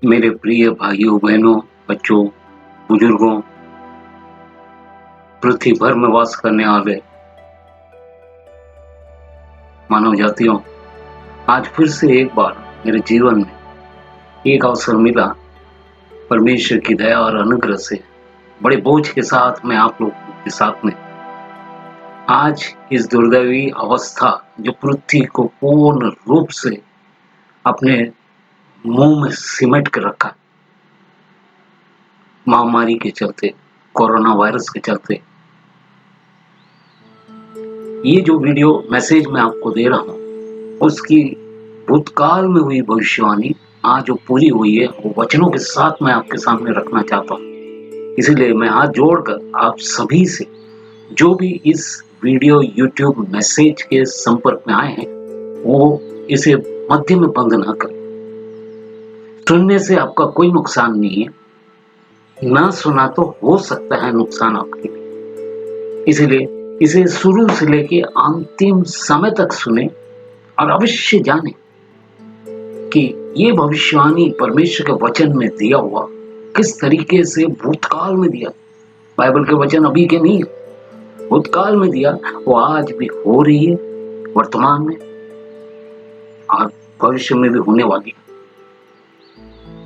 मेरे प्रिय भाइयों बहनों, बच्चों, बुजुर्गों, पृथ्वी भर में वास करने वाले मानव जातियों, आज फिर से एक बार मेरे जीवन में एक अवसर मिला। परमेश्वर की दया और अनुग्रह से बड़े बोझ के साथ मैं आप लोगों के साथ में आज इस दुर्दैवी अवस्था जो पृथ्वी को पूर्ण रूप से अपने मुंह में सिमट कर रखा, महामारी के चलते, कोरोना वायरस के चलते, ये जो वीडियो मैसेज मैं आपको दे रहा हूँ उसकी भूतकाल में हुई भविष्यवाणी आज जो पूरी हुई है वो वचनों के साथ मैं आपके सामने रखना चाहता हूँ। इसीलिए मैं हाथ जोड़कर आप सभी से, जो भी इस वीडियो यूट्यूब मैसेज के संपर्क में आए हैं, वो इसे मध्य में बंद ना करें। सुनने से आपका कोई नुकसान नहीं है, ना सुना तो हो सकता है नुकसान आपके लिए। इसीलिए इसे शुरू से लेके अंतिम समय तक सुने और अवश्य जाने कि ये भविष्यवाणी परमेश्वर के वचन में दिया हुआ किस तरीके से भूतकाल में दिया। बाइबल के वचन अभी के नहीं, भूतकाल में दिया, वो आज भी हो रही है, वर्तमान में और भविष्य में भी होने वाली है।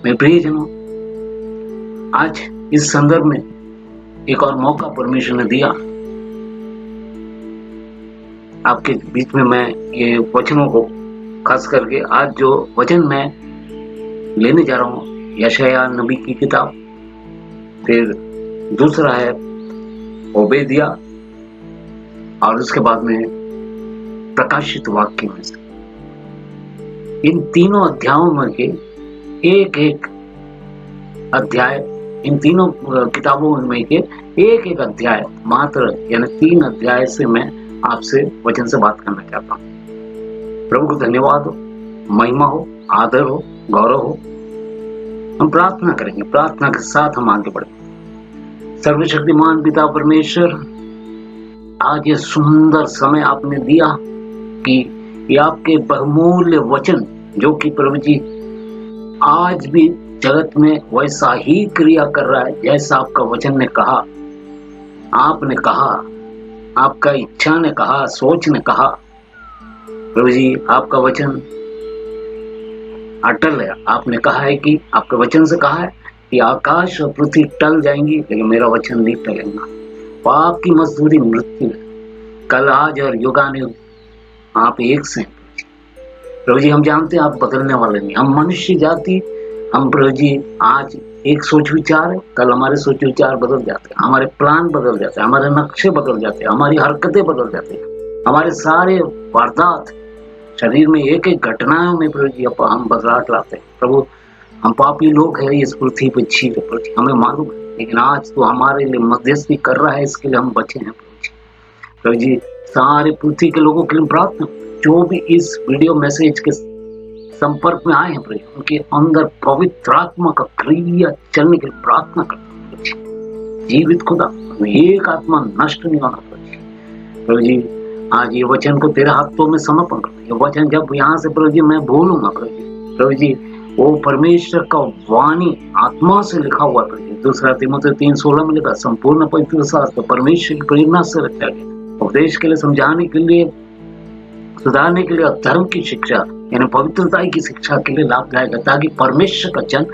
मेरे प्रियजनों, आज इस संदर्भ में एक और मौका परमेश्वर ने दिया आपके बीच में। मैं ये वचनों को खास करके आज जो वचन मैं लेने जा रहा हूँ, यशायाह नबी की किताब, फिर दूसरा है ओबेदिया और उसके बाद में प्रकाशित वाक्य में से। इन तीनों अध्यायों में के एक एक अध्याय, इन तीनों किताबों में के एक एक अध्याय मात्र, यानी 3 अध्याय से मैं आपसे वचन से बात करना चाहता हूँ। प्रभु को धन्यवाद हो, महिमा हो, आदर हो, गौरव हो। हम प्रार्थना करेंगे, प्रार्थना के साथ हम आगे बढ़ेंगे। सर्वशक्तिमान पिता परमेश्वर, आज ये सुंदर समय आपने दिया कि ये आपके बहुमूल्य वचन, जो कि प्रभु जी आज भी जगत में वैसा ही क्रिया कर रहा है जैसा आपका वचन ने कहा, आपने कहा, आपका इच्छा ने कहा, सोच ने कहा। प्रभु जी, आपका वचन अटल है। आपने कहा है कि आपके वचन से कहा है कि आकाश और पृथ्वी टल जाएंगी लेकिन मेरा वचन नहीं टलेगा। पाप की मजदूरी मृत्यु है, कल आज और युगानुयुग आप एक से। प्रभु जी, हम जानते हैं आप बदलने वाले नहीं। हम मनुष्य जाति, हम प्रभु जी आज एक सोच विचार है, कल हमारे सोच विचार बदल जाते हैं, हमारे प्लान बदल जाते हैं, हमारे नक्शे बदल जाते हैं, हमारी हरकतें बदल जाती हैं, हमारे सारे वारदात, शरीर में एक एक घटनाओं में प्रभु जी हम बदलाव लाते हैं। प्रभु, हम पापी लोग हैं इस पृथ्वी पर जीव प्रभु जी, हमें मालूम है, लेकिन आज तो हमारे लिए मध्यस्थी कर रहा है, इसके लिए हम बचे हैं प्रभु जी। सारे पृथ्वी के लोगों के लिए प्रार्थना, जो भी इस वीडियो मैसेज के संपर्क में आए हैं प्रभु, उनके अंदर पवित्र आत्मा का क्रिया चलने के लिए प्रार्थना करता हूँ। जीवित खुदा, एक आत्मा नष्ट नहीं होना प्रभु जी। आज ये वचन को तेरे हाथों में समर्पण करता हूँ। ये वचन जब यहाँ से प्रभु जी मैं बोलूंगा प्रभु जी, वो परमेश्वर का वाणी आत्मा से लिखा हुआ प्रभु जी। 2 तीमुथियुस 3:16 में लिखा, संपूर्ण पवित्र शास्त्र परमेश्वर की प्रेरणा से रचा गया, उपदेश के लिए, समझाने के लिए, सुधारने के लिए, धर्म की शिक्षा यानी पवित्रता की शिक्षा के लिए लाभदायक है, ताकि परमेश्वर का जन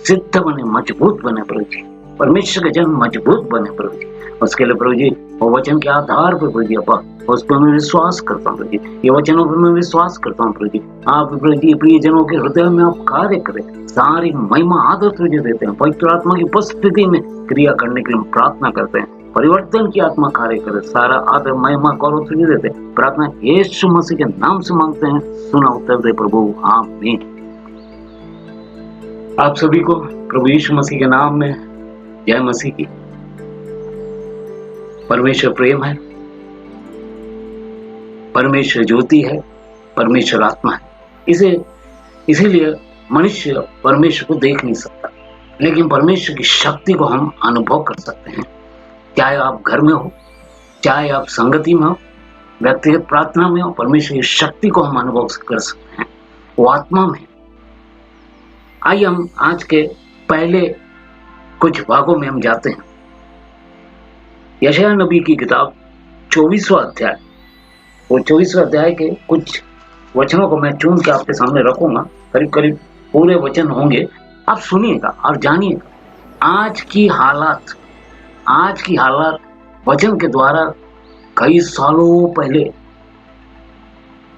सिद्ध बने, मजबूत बने प्रभु जी। परमेश्वर का जन मजबूत बने प्रभु जी। उसके लिए प्रभु जी वो वचन के आधार पर प्रभु जी अपा उस पर मैं विश्वास करता हूँ प्रभु जी। ये वचनों पर मैं विश्वास करता हूँ प्रभु जी। आप प्रभु जी प्रियजनों के हृदय में आप कार्य करें, सारी महिमा आदर तुझे देते हैं। पवित्र आत्मा की उपस्थिति में क्रिया करने के लिए हम प्रार्थना करते हैं। परिवर्तन की आत्मा कार्य करे, सारा आदर महिमा गौरव तुझे देते हैं। प्रार्थना यीशु मसीह के नाम से मांगते हैं, सुना उत्तर दे प्रभु, आमीन। आप सभी को प्रभु यीशु मसीह के नाम में जय मसीह की। परमेश्वर प्रेम है, परमेश्वर ज्योति है, परमेश्वर आत्मा है। इसीलिए मनुष्य परमेश्वर को देख नहीं सकता, लेकिन परमेश्वर की शक्ति को हम अनुभव कर सकते हैं। चाहे आप घर में हो, चाहे आप संगति में हो, व्यक्तिगत प्रार्थना में हो, परमेश्वर की शक्ति को हम अनुभव कर सकते हैं। वो आत्मा में, आइए हम आज के पहले कुछ भागों में हम जाते हैं। यशायाह नबी की किताब 24वां अध्याय, वो 24वें अध्याय के कुछ वचनों को मैं चुन के आपके सामने रखूंगा। करीब करीब पूरे वचन होंगे, आप सुनिएगा और जानिएगा आज की हालात वचन के द्वारा कई सालों पहले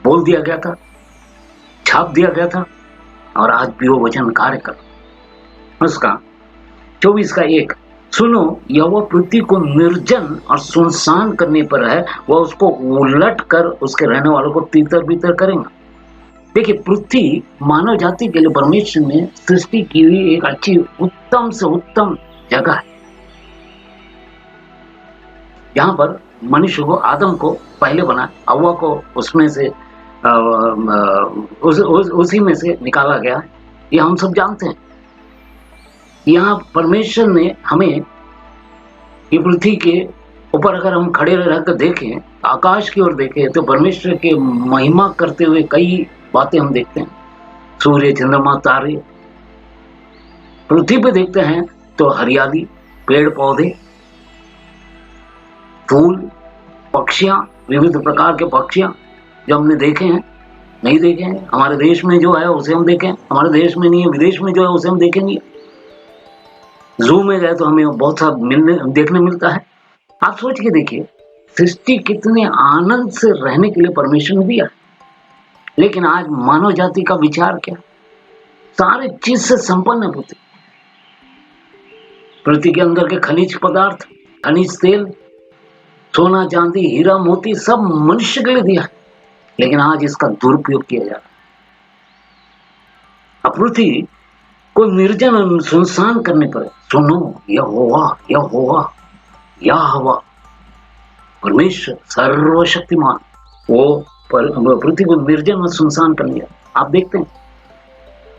बोल दिया गया था, छाप दिया गया था, और आज भी वो वचन कार्य कर। उसका 24 का 1, सुनो, यहोवा पृथ्वी को निर्जन और सुनसान करने पर है, वह उसको उलट कर उसके रहने वालों को तीतर बीतर करेगा। देखिए, पृथ्वी मानव जाति के लिए परमेश्वर ने सृष्टि की हुई एक अच्छी उत्तम से उत्तम जगह है, जहां पर मनुष्य को, आदम को पहले बना, हव्वा को उसमें से उसी में से निकाला गया। ये हम सब जानते हैं। यहाँ परमेश्वर ने हमें ये पृथ्वी के ऊपर अगर हम खड़े रहकर देखें, आकाश की ओर देखें, तो परमेश्वर के महिमा करते हुए कई बातें हम देखते हैं। सूर्य, चंद्रमा, तारे। पृथ्वी पे देखते हैं तो हरियाली, पेड़ पौधे, फूल, पक्षियां, विविध प्रकार के पक्षियां जो हमने देखे हैं, नहीं देखे हैं। हमारे देश में जो है उसे हम देखें, हमारे देश में नहीं है, विदेश में जो है उसे हम देखेंगे। जू में गए तो हमें बहुत सा देखने मिलता है। आप सोच के देखिए, सृष्टि कितने आनंद से रहने के लिए परमेश्वर ने दिया। लेकिन आज मानव जाति का विचार क्या? सारे चीज से संपन्न है पृथ्वी। पृथ्वी के अंदर के खनिज पदार्थ, खनिज तेल, सोना, चांदी, हीरा, मोती सब मनुष्य के लिए दिया है, लेकिन आज इसका दुरुपयोग किया जा रहा है। अब पृथ्वी को निर्जन और सुनसान करने पर, सुनो, यहोवा परमेश्वर सर्वशक्तिमान, वो पृथ्वी को निर्जन और सुनसान कर लिया। आप देखते हैं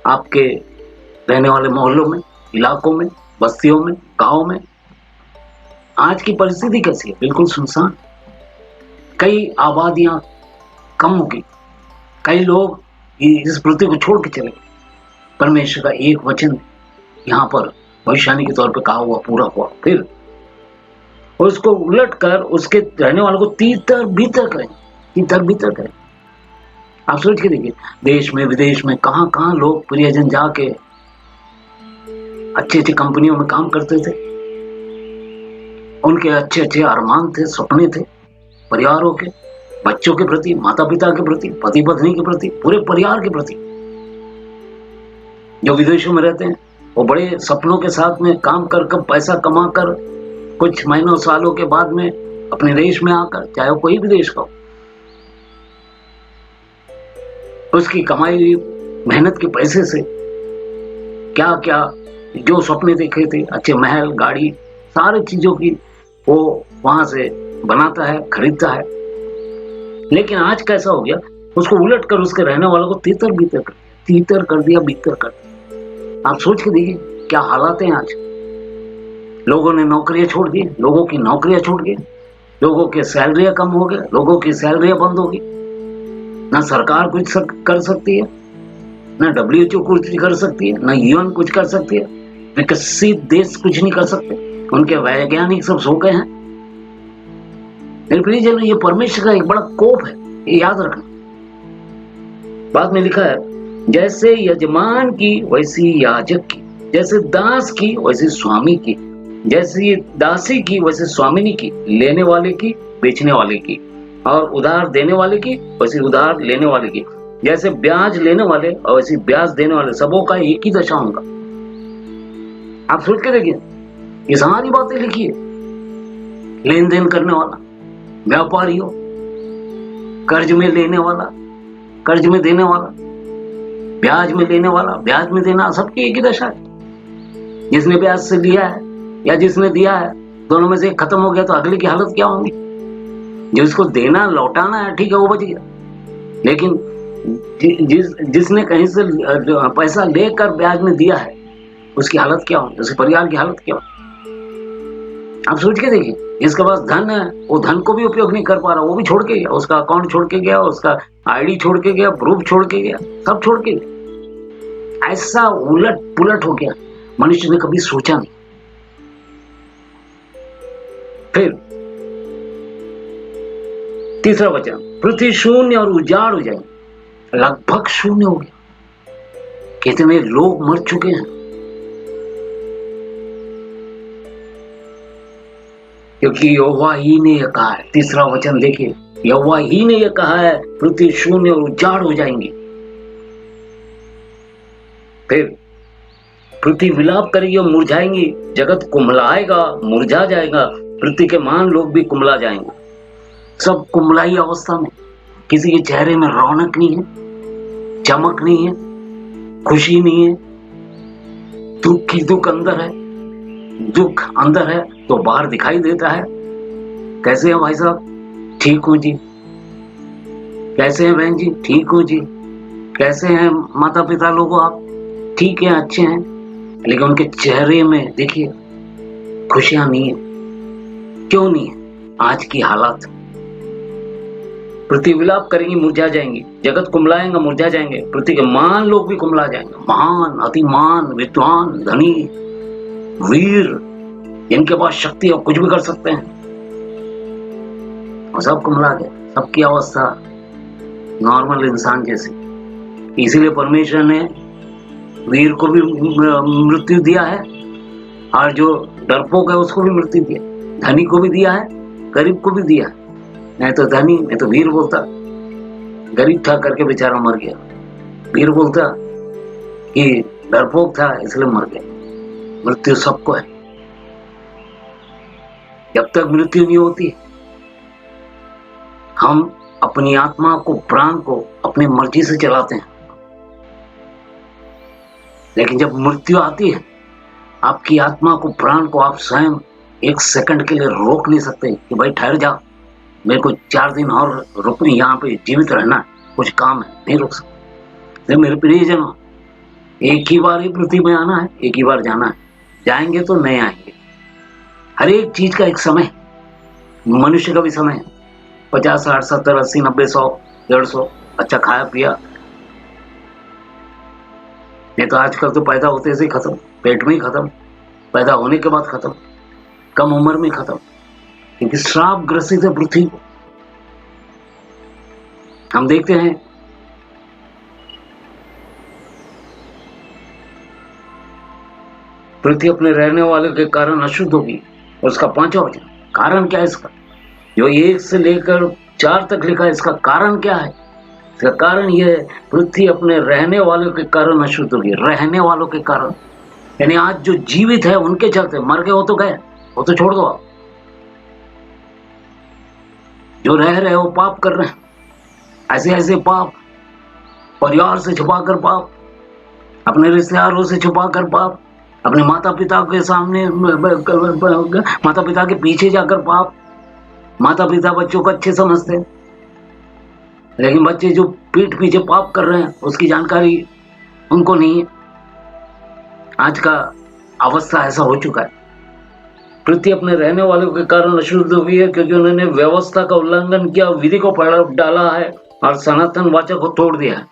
आपके रहने वाले मोहल्लों में, इलाकों में, बस्तियों में, गांव में आज की परिस्थिति कैसी है? बिल्कुल सुनसान। कई आबादियां कम हो गई, कई लोग इस पृथ्वी को छोड़ के चले गए। परमेश्वर का एक वचन यहाँ पर भविष्यवाणी के तौर पे कहा हुआ पूरा हुआ, फिर उसको उलट कर उसके रहने वालों को तीतर भीतर करें। आप सोच के देखिए, देश में विदेश में कहां लोग प्रियजन जाके अच्छी कंपनियों में काम करते थे। उनके अच्छे अरमान थे, सपने थे, परिवारों के, बच्चों के प्रति, माता पिता के प्रति, पति पत्नी के प्रति, पूरे परिवार के प्रति। जो विदेशों में रहते हैं वो बड़े सपनों के साथ में काम कर पैसा कमा कर कुछ महीनों सालों के बाद में अपने देश में आकर, चाहे वो कोई भी देश का हो, उसकी कमाई हुई मेहनत के पैसे से क्या क्या जो सपने देखे थे, अच्छे महल, गाड़ी, सारी चीजों की वो वहां से बनाता है, खरीदता है। लेकिन आज कैसा हो गया, उसको उलट कर उसके रहने वालों को तीतर कर दिया। आप सोच के देखिए क्या हालात हैं आज। लोगों ने नौकरियां छोड़ दी, लोगों की नौकरियां छूट गई, लोगों के सैलरियां कम हो गए, लोगों की सैलरियां बंद हो गई। ना सरकार कुछ कर सकती है, ना WHO कुछ कर सकती है, ना UN कुछ कर सकती है, विकसित देश कुछ नहीं कर सकते, उनके वैज्ञानिक सब सो गए हैं। मेरे प्रियजन, ये परमेश्वर का एक बड़ा कोप है, ये याद रखना। बाद में लिखा है, जैसे यजमान की वैसी याजक की, जैसे दास की वैसे स्वामी की, जैसी दासी की वैसे स्वामिनी की, लेने वाले की, बेचने वाले की, और उधार देने वाले की वैसे उधार लेने वाले की, जैसे ब्याज लेने वाले और वैसे ब्याज देने वाले, सबों का एक ही दशा होगा। आप सोच के देखिए, ये सारी बातें लिखी है। लेन देन करने वाला, व्यापारी हो, कर्ज में लेने वाला, कर्ज में देने वाला, ब्याज में लेने वाला, ब्याज में देना, सबकी एक ही दशा है। जिसने ब्याज से लिया है या जिसने दिया है, दोनों में से एक खत्म हो गया तो अगले की हालत क्या होगी? जिसको देना लौटाना है, ठीक है, वो बच गया, लेकिन जिसने कहीं से पैसा लेकर ब्याज में दिया है, उसकी हालत क्या होगी? उसके परिवार की हालत क्या होगी? आप सोच के देखिए, जिसके पास धन है वो धन को भी उपयोग नहीं कर पा रहा, वो भी छोड़ के गया, उसका अकाउंट छोड़ के गया, उसका ID छोड़ के गया, प्रूफ छोड़ के गया, सब छोड़ के गया। ऐसा उलट पुलट हो गया, मनुष्य ने कभी सोचा नहीं। फिर तीसरा वचन, पृथ्वी शून्य और उजाड़ हो जाएगी। लगभग शून्य हो गया, कितने लोग मर चुके हैं, क्योंकि यहोवा ही ने यह कहा है। तीसरा वचन देखिए, यहोवा ही ने यह कहा है, पृथ्वी शून्य और उजाड़ हो जाएंगी। फिर पृथ्वी विलाप करेगी और मुरझाएंगी, जगत कुम्हलाएगा, मुरझा जाएगा, पृथ्वी के महान लोग भी कुम्हला जाएंगे। सब कुम्हलाई अवस्था में, किसी के चेहरे में रौनक नहीं है, चमक नहीं है, खुशी नहीं है, दुख ही दुख अंदर है, दुख अंदर है तो बाहर दिखाई देता है। कैसे हैं भाई साहब? ठीक हूं जी। कैसे हैं बहन जी? ठीक हूं जी। कैसे हैं माता पिता लोगों? आप ठीक हैं, अच्छे हैं, लेकिन उनके चेहरे में देखिए खुशियां नहीं है। क्यों नहीं है? आज की हालत। पृथ्वी विलाप करेंगी, मुरझा जाएंगी, जगत कुम्हलाएंगा, मुरझा जाएंगे, पृथ्वी के महान लोग भी कुम्हला जाएंगे। महान, अतिमान, विद्वान, धनी, वीर, जिनके पास शक्ति है, कुछ भी कर सकते हैं, और सब कुम्हला गए। सबकी अवस्था नॉर्मल इंसान जैसी। इसीलिए परमेश्वर ने वीर को भी मृत्यु दिया है, और जो डरपोक है उसको भी मृत्यु दिया, धनी को भी दिया है, गरीब को भी दिया है। नहीं तो धनी, नहीं तो वीर बोलता, गरीब था करके बेचारा मर गया, वीर बोलता कि डरपोक था इसलिए मर गया। मृत्यु सबको है। जब तक मृत्यु नहीं होती, हम अपनी आत्मा को, प्राण को अपनी मर्जी से चलाते हैं, लेकिन जब मृत्यु आती है, आपकी आत्मा को, प्राण को आप स्वयं एक सेकंड के लिए रोक नहीं सकते कि भाई ठहर जा, मेरे को 4 दिन और रुकने, यहाँ पे जीवित रहना है, कुछ काम है, नहीं रुक सकते। मेरे प्रियजनों, एक ही बार ही पृथ्वी में आना है, एक ही बार जाना है, जाएंगे तो नहीं आएंगे। हर एक चीज का एक समय, मनुष्य का भी समय है। 50, 60, 70, 80, 90, 100, 150, अच्छा खाया पिया। नहीं तो आजकल तो पैदा होते से ही खत्म, पेट में ही खत्म, पैदा होने के बाद खत्म, कम उम्र में खत्म, क्योंकि श्राप ग्रसित है पृथ्वी को। हम देखते हैं पृथ्वी अपने रहने वाले के कारण अशुद्ध होगी। उसका 5वां वचन, कारण क्या है इसका? जो 1 से लेकर 4 तक लिखा है, इसका कारण क्या है? इसका कारण यह है, पृथ्वी अपने रहने वालों के कारण अशुद्ध होगी। रहने वालों के कारण, यानी आज जो जीवित है उनके चलते। मर गए हो तो गए, वो तो छोड़ दो आप। जो रह रहे हो पाप कर रहे हैं, ऐसे ऐसे पाप, परिवार से छुपाकर पाप, अपने रिश्तेदारों से छुपाकर पाप, अपने माता पिता के सामने, माता पिता के पीछे जाकर पाप। माता पिता बच्चों को अच्छे समझते हैं, लेकिन बच्चे जो पीठ पीछे पाप कर रहे हैं उसकी जानकारी उनको नहीं है। आज का अवस्था ऐसा हो चुका है। पृथ्वी अपने रहने वालों के कारण अशुद्ध हुई है, क्योंकि उन्होंने व्यवस्था का उल्लंघन किया, विधि को पलट डाला है और सनातन वाचा को तोड़ दिया है।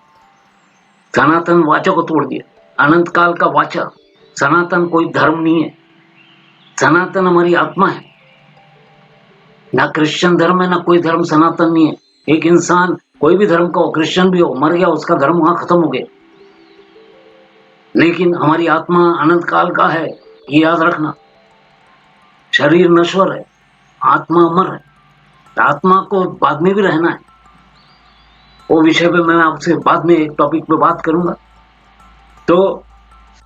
सनातन वाचा को तोड़ दिया, अनंत काल का वाचा। सनातन कोई धर्म नहीं है, सनातन हमारी आत्मा है। ना क्रिश्चियन धर्म है, ना कोई धर्म सनातन नहीं है। एक इंसान कोई भी धर्म का हो, क्रिश्चियन भी हो, मर गया, उसका धर्म वहां खत्म हो गया, लेकिन हमारी आत्मा अनंत काल का है, ये याद रखना। शरीर नश्वर है, आत्मा अमर है। आत्मा को बाद में भी रहना है। वो विषय पे मैं आपसे बाद में एक टॉपिक पे बात करूंगा। तो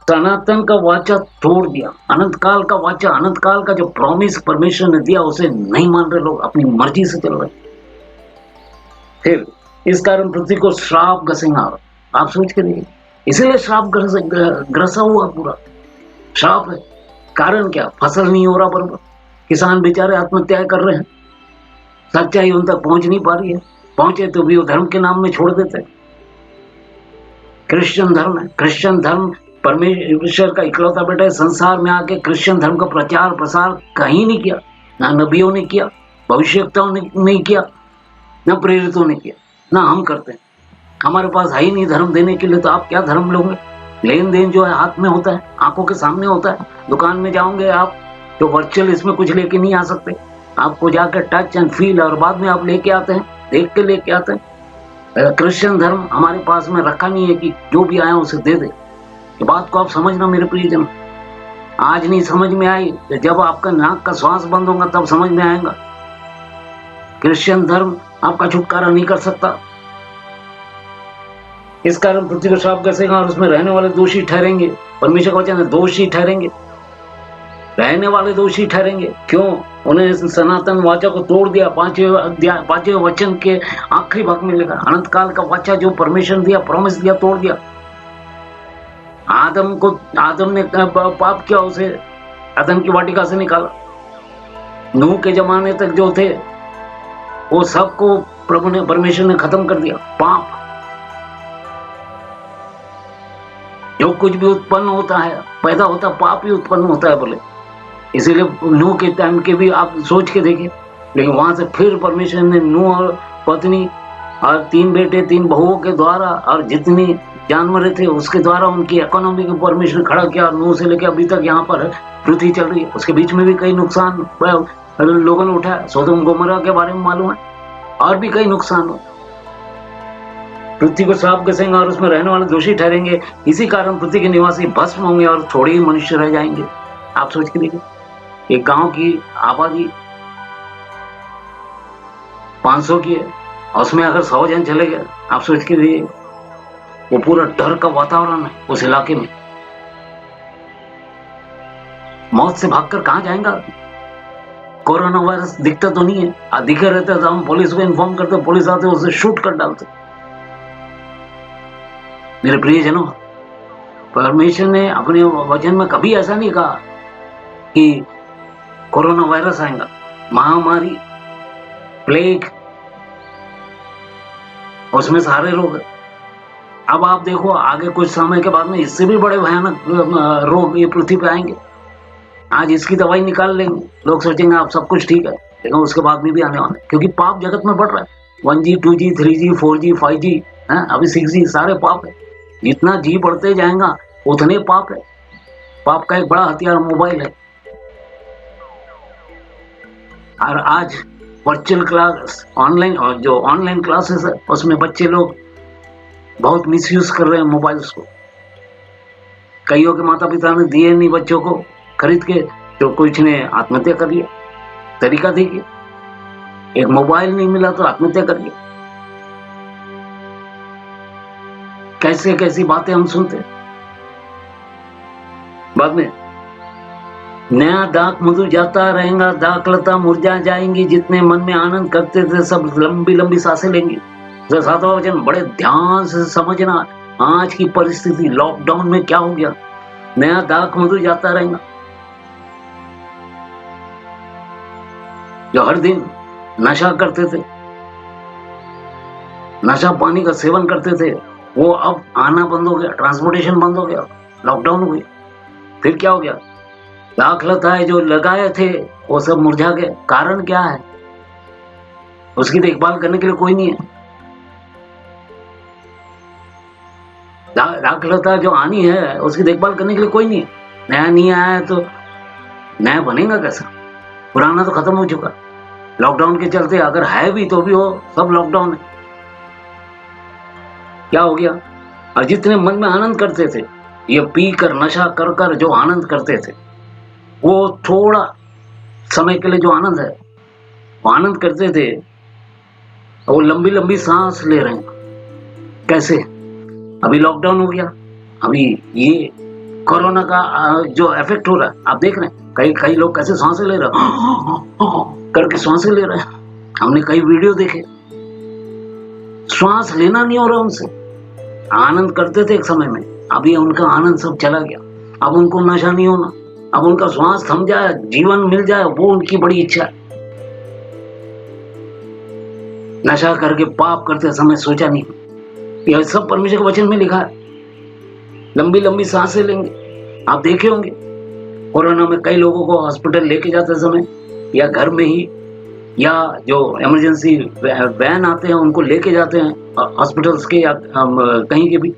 सनातन का वाचा तोड़ दिया, अनंत काल का वाचा, अनंत काल का जो प्रॉमिस परमेश्वर ने दिया उसे नहीं मान रहे लोग, अपनी मर्जी से चल रहे। फिर इस कारण पृथ्वी को श्राप घसेंगा। आप सोच के देखिए, इसीलिए श्राप ग्रसा हुआ, पूरा श्राप है। कारण क्या? फसल नहीं हो रहा बराबर, किसान बेचारे आत्महत्या कर रहे हैं, सच्चाई उन तक पहुंच नहीं पा रही है, पहुंचे तो भी वो धर्म के नाम में छोड़ देते हैं। क्रिश्चियन धर्म है, क्रिश्चियन धर्म परमेश्वर का इकलौता बेटा है। संसार में आके क्रिश्चियन धर्म का प्रचार प्रसार कहीं नहीं किया, ना नबियों ने किया, भविष्यवक्ताओं ने नहीं किया, ना प्रेरितों ने किया, ना हम करते हैं। हमारे पास है ही नहीं धर्म देने के लिए, तो आप क्या धर्म लोगे? लेन देन जो है हाथ में होता है, आंखों के सामने होता है। दुकान में जाओगे आप तो वर्चुअल इसमें कुछ लेके नहीं आ सकते, आपको जाकर टच एंड फील और बाद में आप लेके आते हैं, देख के लेके आते हैं। क्रिश्चियन धर्म हमारे पास में रखा नहीं है कि जो भी आया उसे दे दे। ये बात को आप समझना मेरे प्रियजन, आज नहीं समझ में आई तो जब आपका नाक का श्वास बंद होगा तब समझ में आएगा। क्रिश्चियन धर्म आपका छुटकारा नहीं कर सकता। इस कारण पृथ्वी को श्राप कसेगा और उसमें रहने वाले दोषी ठहरेंगे। परमेश्वर का वचन है दोषी ठहरेंगे, रहने वाले दोषी ठहरेंगे। क्यों? उन्हें सनातन वाचा को तोड़ दिया। पांचवें वचन के आखिरी भाग में लिखा, अनंत काल का वाचा जो परमेश्वर ने दिया, प्रॉमिस दिया, तोड़ दिया। आदम ने पाप किया, उसे अदन की वाटिका से निकाला। नूह के जमाने तक जो थे वो सबको प्रभु ने, परमेश्वर ने खत्म कर दिया। पाप जो कुछ भी उत्पन्न होता है, पैदा होता है, पाप ही उत्पन्न होता है बोले। इसीलिए नूह के टाइम के भी आप सोच के देखिए, लेकिन वहां से फिर परमेश्वर ने नूह और पत्नी और 3 बेटे 3 बहुओं के द्वारा और जितनी जानवर थे उसके द्वारा उनकी इकोनॉमी को परमेश्वर खड़ा किया। नूह से लेकर अभी तक यहाँ पर पृथ्वी चल रही है। उसके बीच में भी कई नुकसान लोगों ने उठाया। सोदोम गोमोरा के बारे में मालूम है, और भी कई नुकसान हुए। पृथ्वी को श्राप कसेंगे और उसमें रहने वाले दोषी ठहरेंगे। इसी कारण पृथ्वी के निवासी भस्म होंगे और थोड़े ही मनुष्य रह जाएंगे। आप सोच के देखिए, एक गांव की आबादी 500 की है और उसमें अगर 100 जन चले गए, आप सोच के देखिए, वो पूरा डर का वातावरण है उस इलाके में। मौत से भागकर कहां जाएगा? कोरोना वायरस दिखता तो नहीं है, दिखे रहता है तो हम पुलिस को इन्फॉर्म करते, पुलिस आते उसे शूट कर डालते। मेरे प्रियजनों, परमेश्वर ने अपने वचन में कभी ऐसा नहीं कहा कि कोरोना वायरस आएगा, महामारी, प्लेग, उसमें सारे रोग। अब आप देखो आगे कुछ समय के बाद में इससे भी बड़े भयानक रोग ये पृथ्वी पे आएंगे। आज इसकी दवाई निकाल लेंगे, लोग सोचेंगे आप सब कुछ ठीक है, लेकिन उसके बाद में भी आने वाले, क्योंकि पाप जगत में बढ़ रहा है। 1G 2G 3G 4G 5G है, अभी 6G, सारे पाप है। जितना जी बढ़ते जाएगा उतने पाप है। पाप का एक बड़ा हथियार मोबाइल है। और आज वर्चुअल क्लास, ऑनलाइन, और जो ऑनलाइन क्लासेस है उसमें बच्चे लोग बहुत मिसयूज कर रहे हैं मोबाइल्स को। कईयों के माता पिता ने दिए नहीं बच्चों को खरीद के, तो कुछ ने आत्महत्या कर लिया। तरीका देखिए, एक मोबाइल नहीं मिला तो आत्महत्या कर लिया। कैसे कैसी बातें हम सुनते। बाद में नया दाक मधु जाता रहेगा, दाकलता मुरझा जाएंगी, जितने मन में आनंद करते थे सब लंबी लंबी सांसें लेंगी। 7वां वचन बड़े ध्यान से समझना। आज की परिस्थिति लॉकडाउन में क्या हो गया? नया दाक मधु जाता रहेगा। जो हर दिन नशा करते थे, नशा पानी का सेवन करते थे, वो अब आना बंद हो गया, ट्रांसपोर्टेशन बंद हो गया, लॉकडाउन हो गया। फिर क्या हो गया? दाखलताएं जो लगाए थे वो सब मुरझा गए। कारण क्या है? उसकी देखभाल करने के लिए कोई नहीं है। दाखलता जो आनी है उसकी देखभाल करने के लिए कोई नहीं है। नया नहीं आया है तो नया बनेगा कैसा? पुराना तो खत्म हो चुका। लॉकडाउन के चलते अगर है भी तो भी वो सब लॉकडाउन है। क्या हो गया? और जितने मन में आनंद करते थे, ये पी कर नशा कर कर जो आनंद करते थे, वो थोड़ा समय के लिए जो आनंद है वो आनंद करते थे, वो लंबी लंबी सांस ले रहे हैं। कैसे? अभी लॉकडाउन हो गया, अभी ये कोरोना का जो इफेक्ट हो रहा है आप देख रहे हैं। कई लोग कैसे सांसें ले रहे हैं, करके सांसें ले रहे हैं। हमने कई वीडियो देखे, श्वास लेना नहीं हो रहा उनसे। आनंद करते थे एक समय में, अभी उनका आनंद सब चला गया। अब उनको नशा नहीं होना, अब उनका श्वास थम जाए, जीवन मिल जाए, वो उनकी बड़ी इच्छा है। नशा करके पाप करते समय सोचा नहीं, यह सब परमेश्वर के वचन में लिखा है। लंबी लंबी सांसें लेंगे। आप देखे होंगे कोरोना में कई लोगों को हॉस्पिटल लेके जाते समय या घर में ही, या जो इमरजेंसी वैन आते हैं उनको लेके जाते हैं हॉस्पिटल्स के या कहीं के भी,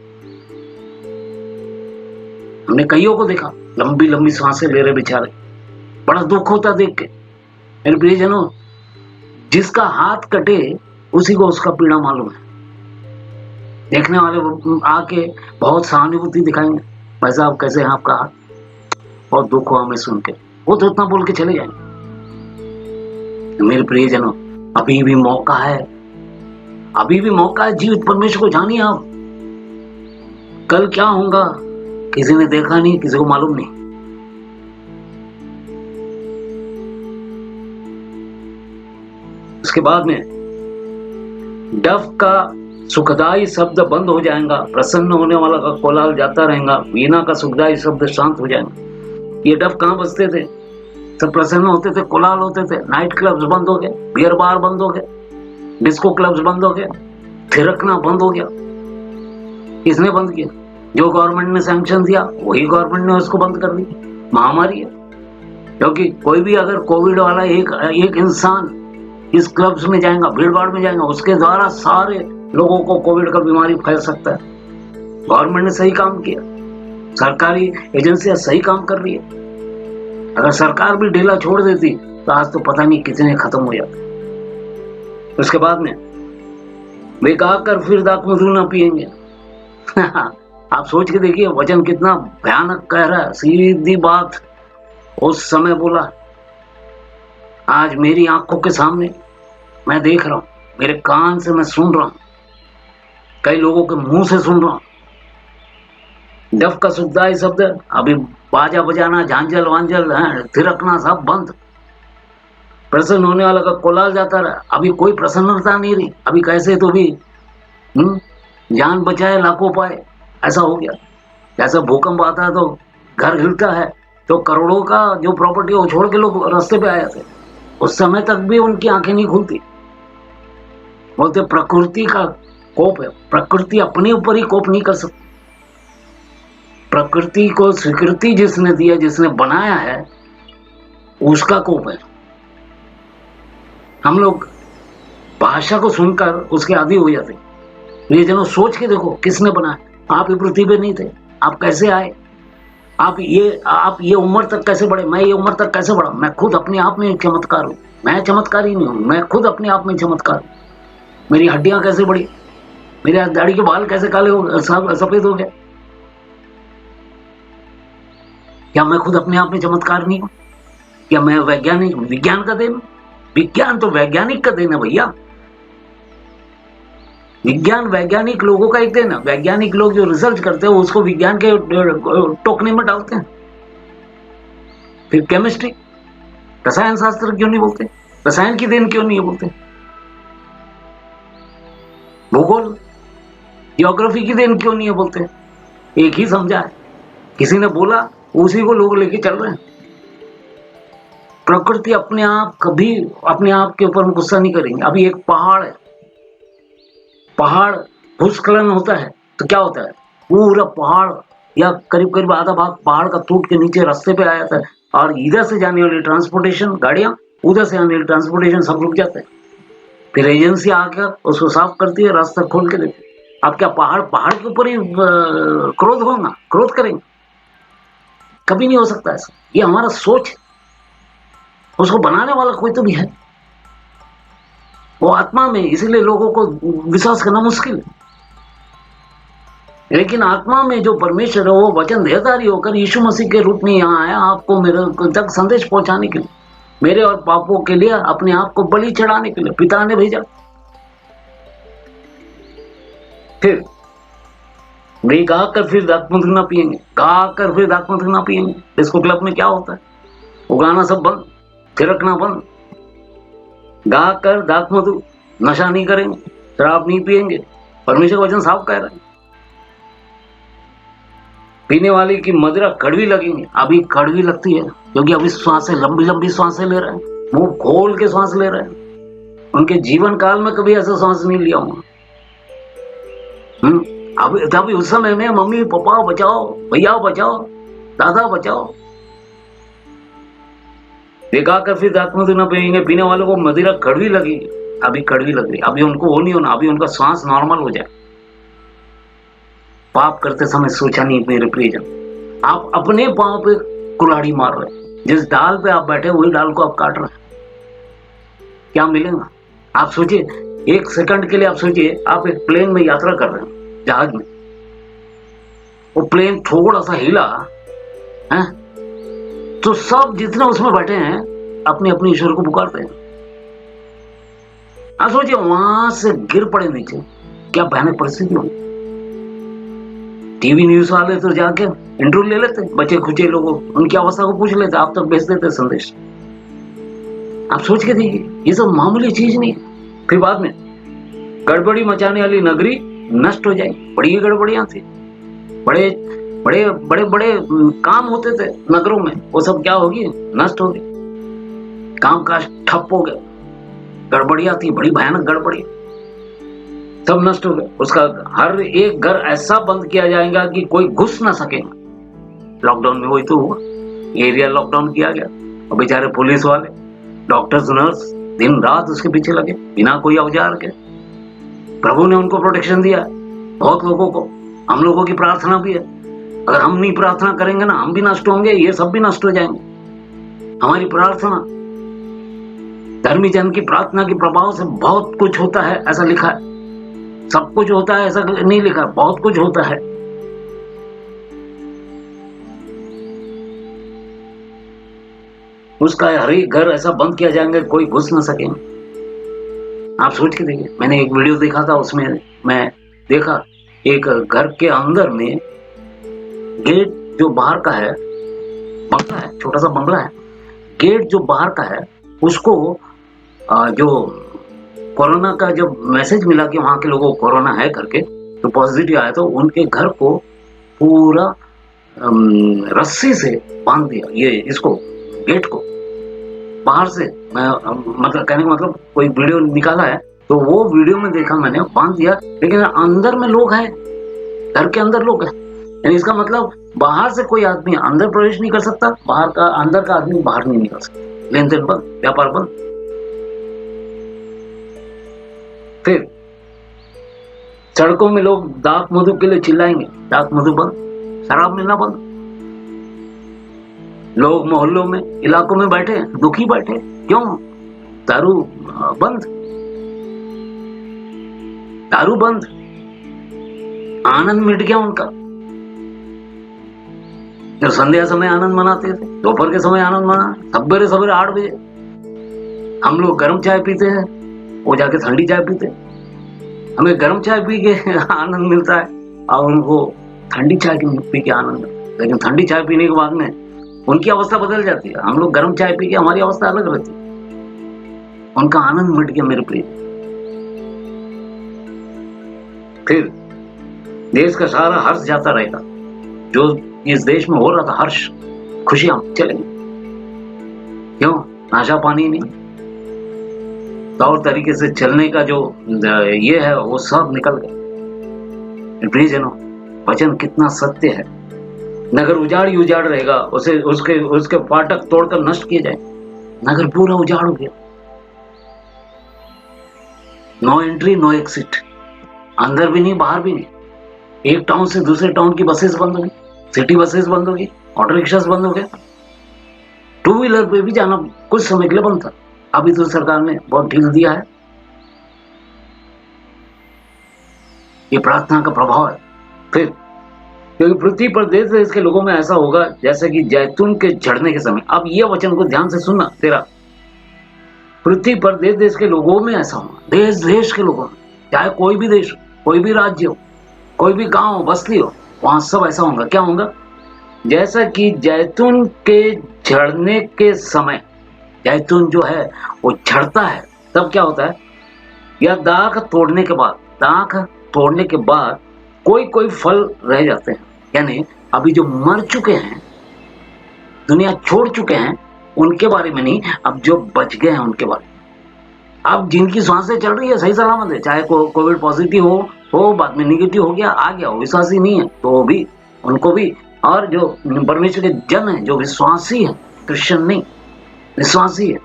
हमने कईयों को देखा लंबी लंबी सांसें ले रहे बेचारे, बड़ा दुख होता देख के। मेरे प्रियजनों, जिसका हाथ कटे उसी को उसका पीड़ा मालूम है। देखने वाले आके बहुत सहानुभूति दिखाएंगे, भाई साहब कैसे हैं आपका हाथ, बहुत दुख हुआ हमें सुन के, वो तो इतना बोल के चले जाएंगे। मेरे प्रियजनों, अभी भी मौका है, अभी भी मौका है। जीवित परमेश्वर को जानिए आप। कल क्या होगा किसी ने देखा नहीं, किसी को मालूम नहीं। उसके बाद में डफ का सुखदाई शब्द बंद हो जाएगा, प्रसन्न होने वाला का कोलाहल जाता रहेगा, वीणा का सुखदाई शब्द शांत हो जाएगा। ये डफ कहाँ बजते थे? सब प्रसन्न होते थे, कोलाहल होते थे। नाइट क्लब्स बंद हो गए, बियर बार बंद हो गए, डिस्को क्लब्स बंद हो गए, थिरकना बंद हो गया। किसने बंद किया? जो गवर्नमेंट ने सैंक्शन दिया वही गवर्नमेंट ने उसको बंद कर दिया। महामारी है, क्योंकि कोई भी अगर कोविड वाला एक इंसान इस क्लब्स में जाएगा, भीड़ भाड़ में जाएगा, उसके द्वारा सारे लोगों को कोविड का बीमारी फैल सकता है। गवर्नमेंट ने सही काम किया, सरकारी एजेंसियां सही काम कर रही है। अगर सरकार भी ढीला छोड़ देती तो आज तो पता नहीं कितने खत्म हो जाते। उसके बाद में वे गाकर फिर दाक मधु ना पिएंगे। आप सोच के देखिए, वचन कितना भयानक कह रहा है, सीधी बात उस समय बोला। आज मेरी आंखों के सामने मैं देख रहा हूं, मेरे कान से मैं सुन रहा हूं, कई लोगों के मुंह से सुन रहा हूं। डफ का सुखदाई शब्द, अभी बाजा बजाना, झांझल वांझल है, थिरकना सब बंद। प्रसन्न होने वाला का कोलाहल जाता रहा, अभी कोई प्रसन्नता नहीं रही। अभी कैसे तो भी जान बचाए लाखों पाए, ऐसा हो गया। जैसा भूकंप आता है तो घर हिलता है, तो करोड़ों का जो प्रॉपर्टी वो छोड़ के लोग रास्ते पे आए थे। उस समय तक भी उनकी आंखें नहीं खुलती। बोलते प्रकृति का कोप है, प्रकृति अपने ऊपर ही कोप नहीं कर सकती। प्रकृति को स्वीकृति जिसने दिया, जिसने बनाया है, उसका कोप है। हम लोग भाषा को सुनकर उसके आदी हो जाते। ये जनों सोच के देखो, किसने बनाया? आप ही पृथ्वी पे नहीं थे, आप कैसे आए? आप ये उम्र तक कैसे बढ़े? मैं ये उम्र तक कैसे बढ़ा? मैं खुद अपने आप में चमत्कार हूँ। मैं चमत्कार ही नहीं हूँ, मैं खुद अपने आप में चमत्कार हूँ। मेरी हड्डियां कैसे बढ़ी, मेरे दाढ़ी के बाल कैसे काले हो गए, सफेद हो गए? क्या मैं खुद अपने आप में चमत्कार नहीं हूँ? क्या मैं वैज्ञानिक, विज्ञान का देन? विज्ञान तो वैज्ञानिक का देन है भैया। विज्ञान वैज्ञानिक लोगों का एक देन है। वैज्ञानिक लोग जो रिसर्च करते हैं उसको विज्ञान के टोकने में डालते हैं। फिर केमिस्ट्री, रसायन शास्त्र क्यों नहीं बोलते? रसायन की देन क्यों नहीं बोलते? भूगोल, ज्योग्राफी की देन क्यों नहीं बोलते? एक ही समझा है, किसी ने बोला उसी को लोग लेके चल रहे हैं। प्रकृति अपने आप कभी अपने आप के ऊपर गुस्सा नहीं करेंगे। अभी एक पहाड़ है, पहाड़ भूस्खलन होता है तो क्या होता है? पूरा पहाड़ या करीब करीब आधा भाग पहाड़ का टूट के नीचे रास्ते पे आ जाता है, और इधर से जाने वाली ट्रांसपोर्टेशन गाड़ियां, उधर से आने वाली ट्रांसपोर्टेशन सब रुक जाते हैं। फिर एजेंसी आकर उसको साफ करती है, रास्ता खोल के देती है। अब क्या पहाड़ के ऊपर ही क्रोध होगा, क्रोध करेंगे? कभी नहीं हो सकता ऐसा। ये हमारा सोच है, उसको बनाने वाला कोई तो भी है, वो आत्मा में, इसीलिए लोगों को विश्वास करना मुश्किल है। लेकिन आत्मा में जो परमेश्वर है वो वचन देहधारी होकर यीशु मसीह के रूप में यहाँ आया आपको मेरे तक संदेश पहुंचाने के लिए, मेरे और पापों के लिए अपने आप को बलि चढ़ाने के लिए पिता ने भेजा। फिर वे गाकर फिर दाखमधु ना पिएंगे, गाकर फिर दाखमधु ना पिएंगे। डिस्को क्लब में क्या होता है? वो गाना सब बंद, थिरकना बंद, गाकर दाखमधु, नशा नहीं करेंगे, शराब नहीं पिएंगे। परमेश्वर का वचन साफ कह रहा है। पीने वाले की मदिरा कड़वी लगेंगे, अभी कड़वी लगती है क्योंकि अभी सांसें, लंबी लंबी सांसें ले रहे हैं, मुंह खोल के सांस ले रहे हैं। उनके जीवन काल में कभी ऐसा सांस नहीं लिया होगा। अभी उस समय में मम्मी पापा बचाओ, भैया बचाओ, दादा बचाओ। देखा कर फिर दाखमधु न पिएंगे, पीने वालों को मदिरा कड़वी लगेगी, अभी कड़वी लग रही, अभी उनको वो नहीं होना, अभी उनका सांस नॉर्मल हो जाए। पाप करते समय सोचा नहीं मेरे प्रियजन, आप अपने पांव पे कुल्हाड़ी मार रहे हैं। जिस डाल पे आप बैठे वही डाल को आप काट रहे हैं। क्या मिलेगा? आप सोचिए, एक सेकंड के लिए आप सोचिए, आप एक प्लेन में यात्रा कर रहे हैं, जहाज में, वो प्लेन थोड़ा सा हिला है तो सब जितने उसमें बैठे हैं अपने अपने ईश्वर को पुकारते हैं। आप सोचिए, वहां से गिर पड़े नीचे, क्या भयानक परिस्थिति होगी। टीवी न्यूज वाले तो जाके इंटरव्यू ले लेते, बचे खुचे लोगों, उनकी अवस्था को पूछ लेते, आप तक भेज देते संदेश। आप सोच के देखिए, ये सब मामूली चीज नहीं है। फिर बाद में गड़बड़ी मचाने वाली नगरी नष्ट हो जाएगी। बड़ी गड़बड़ियां थी, बड़े बड़े बड़े बड़े काम होते थे नगरों में, वो सब क्या होगी? नष्ट होगी। काम काज ठप हो गया, गड़बड़ियां थी, बड़ी भयानक गड़बड़ी, सब नष्ट हो गए। उसका हर एक घर ऐसा बंद किया जाएगा कि कोई घुस ना सकेगा। लॉकडाउन में वही तो हुआ, एरिया लॉकडाउन किया गया और बेचारे पुलिस वाले, डॉक्टर्स, नर्स दिन रात उसके पीछे लगे बिना कोई औजार के। प्रभु ने उनको प्रोटेक्शन दिया बहुत लोगों को। हम लोगों की प्रार्थना भी है, अगर हम नहीं प्रार्थना करेंगे ना, हम भी नष्ट होंगे, ये सब भी नष्ट हो जाएंगे। हमारी प्रार्थना, धर्मी जन की प्रार्थना के प्रभाव से बहुत कुछ होता है, ऐसा लिखा है। सब कुछ होता है ऐसा नहीं लिखा, बहुत कुछ होता है। उसका हर एक घर ऐसा बंद किया जाएगा कोई घुस ना सके। आप सोच के देखिए, मैंने एक वीडियो देखा था, उसमें मैं देखा एक घर के अंदर में गेट जो बाहर का है, बंगला है, छोटा सा बंगला है, गेट जो बाहर का है उसको जो कोरोना का जब मैसेज मिला कि वहां के लोगों को कोरोना है करके, तो पॉजिटिव आया, तो उनके घर को पूरा रस्सी से बांध दिया, ये इसको गेट को बाहर से। मैं मतलब कहने का मतलब कोई वीडियो निकाला है तो वो वीडियो में देखा मैंने, बांध दिया, लेकिन अंदर में लोग हैं, घर के अंदर लोग हैं। यानी इसका मतलब बाहर से कोई आदमी अंदर प्रवेश नहीं कर सकता, बाहर का अंदर का आदमी बाहर नहीं निकल सकता। लेन देन बंद, व्यापार बंद। फिर सड़कों में लोग दाक मधु के लिए चिल्लाएंगे, दाक मधु बंद, शराब मिलना बंद। लोग मोहल्लों में, इलाकों में बैठे दुखी बैठे, क्यों? दारू बंद, दारू बंद, आनंद मिट गया उनका। जब संध्या समय आनंद मनाते थे, दोपहर के समय आनंद मना, सवेरे सवेरे 8 बजे हम लोग गर्म चाय पीते हैं, वो जाके ठंडी चाय पीते। हमें गर्म चाय पी के आनंद मिलता है और उनको ठंडी चाय पी के आनंद, लेकिन ठंडी चाय पीने के बाद में उनकी अवस्था बदल जाती है। हम लोग गर्म चाय पी के हमारी अवस्था अलग रहती है, उनका आनंद मिट गया मेरे प्रिय। फिर देश का सारा हर्ष जाता रहेगा, जो इस देश में हो रहा था हर्ष, खुशियां चलेंगी। क्यों? नाशा पानी नहीं, तौर तरीके से चलने का जो ये है वो सब निकल गया। प्रियजनों, वचन कितना सत्य है। नगर उजाड़ ही उजाड़ रहेगा, उसे उसके फाटक तोड़कर नष्ट किए जाए। नगर पूरा उजाड़ हो गया, नो एंट्री नो एग्जिट, अंदर भी नहीं बाहर भी नहीं। एक टाउन से दूसरे टाउन की बसेस बंद हो गई, सिटी बसेस बंद हो गई, ऑटो रिक्शास बंद हो गए, टू व्हीलर पे भी जाना कुछ समय के लिए बंद था। अभी तो सरकार ने बहुत ढील दिया है। ये प्रार्थना का प्रभाव है। फिर क्योंकि पृथ्वी पर देश देश के लोगों में ऐसा होगा जैसे कि जैतून के झड़ने के समय। अब ये वचन को ध्यान से सुनना तेरा, पृथ्वी पर देश देश के लोगों में ऐसा होगा, देश देश के लोगों में, चाहे कोई भी देश, कोई भी राज्य हो, कोई भी गांव हो, बस्ती हो, वहां सब ऐसा होगा। क्या होगा? जैसा कि जैतून के झड़ने के समय, जैतून जो है वो झड़ता है, तब क्या होता है? या दाख तोड़ने के बाद, दाख तोड़ने के बाद कोई कोई फल रह जाते हैं, यानी अभी जो मर चुके हैं, दुनिया छोड़ चुके हैं, उनके बारे में नहीं, अब जो बच गए हैं उनके बारे में। अब जिनकी सांसें चल रही है सही सलामत है, चाहे कोविड पॉजिटिव हो बाद में निगेटिव हो गया, आ गया, वो विश्वासी नहीं है तो भी, उनको भी, और जो परमेश्वर के जन है, जो विश्वासी है, क्रिश्चियन नहीं, विश्वासी है,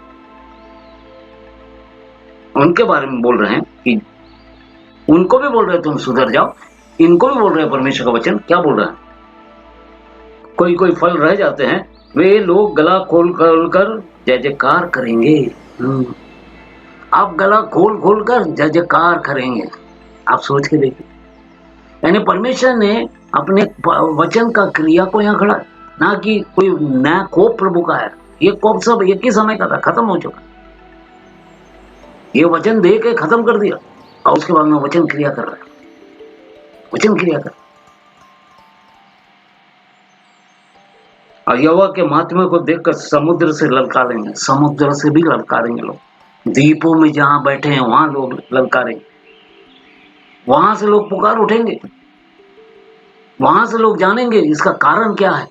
उनके बारे में बोल रहे हैं कि उनको भी बोल रहे हैं तुम सुधर जाओ, इनको भी बोल रहे हैं परमेश्वर का वचन। क्या बोल रहा है? कोई कोई फल रह जाते हैं, वे लोग गला खोल खोल कर जय जयकार करेंगे। आप गला खोल खोल कर जय जयकार करेंगे। आप सोच के देखिए, यानी परमेश्वर ने अपने वचन का क्रिया को यहाँ खड़ा, ना कि कोई नया कोप प्रभु का है। ये कोप सब एक ही समय का था, खत्म हो चुका। ये वचन दे के खत्म कर दिया और उसके बाद में वचन क्रिया कर रहा है, वचन क्रिया कर। और यहोवा के महात्म्य को देखकर समुद्र से ललकारेंगे, समुद्र से भी ललकारेंगे लोग, द्वीपों में जहां बैठे हैं वहां लोग ललकारेंगे, वहां से लोग पुकार उठेंगे, वहां से लोग जानेंगे इसका कारण क्या है।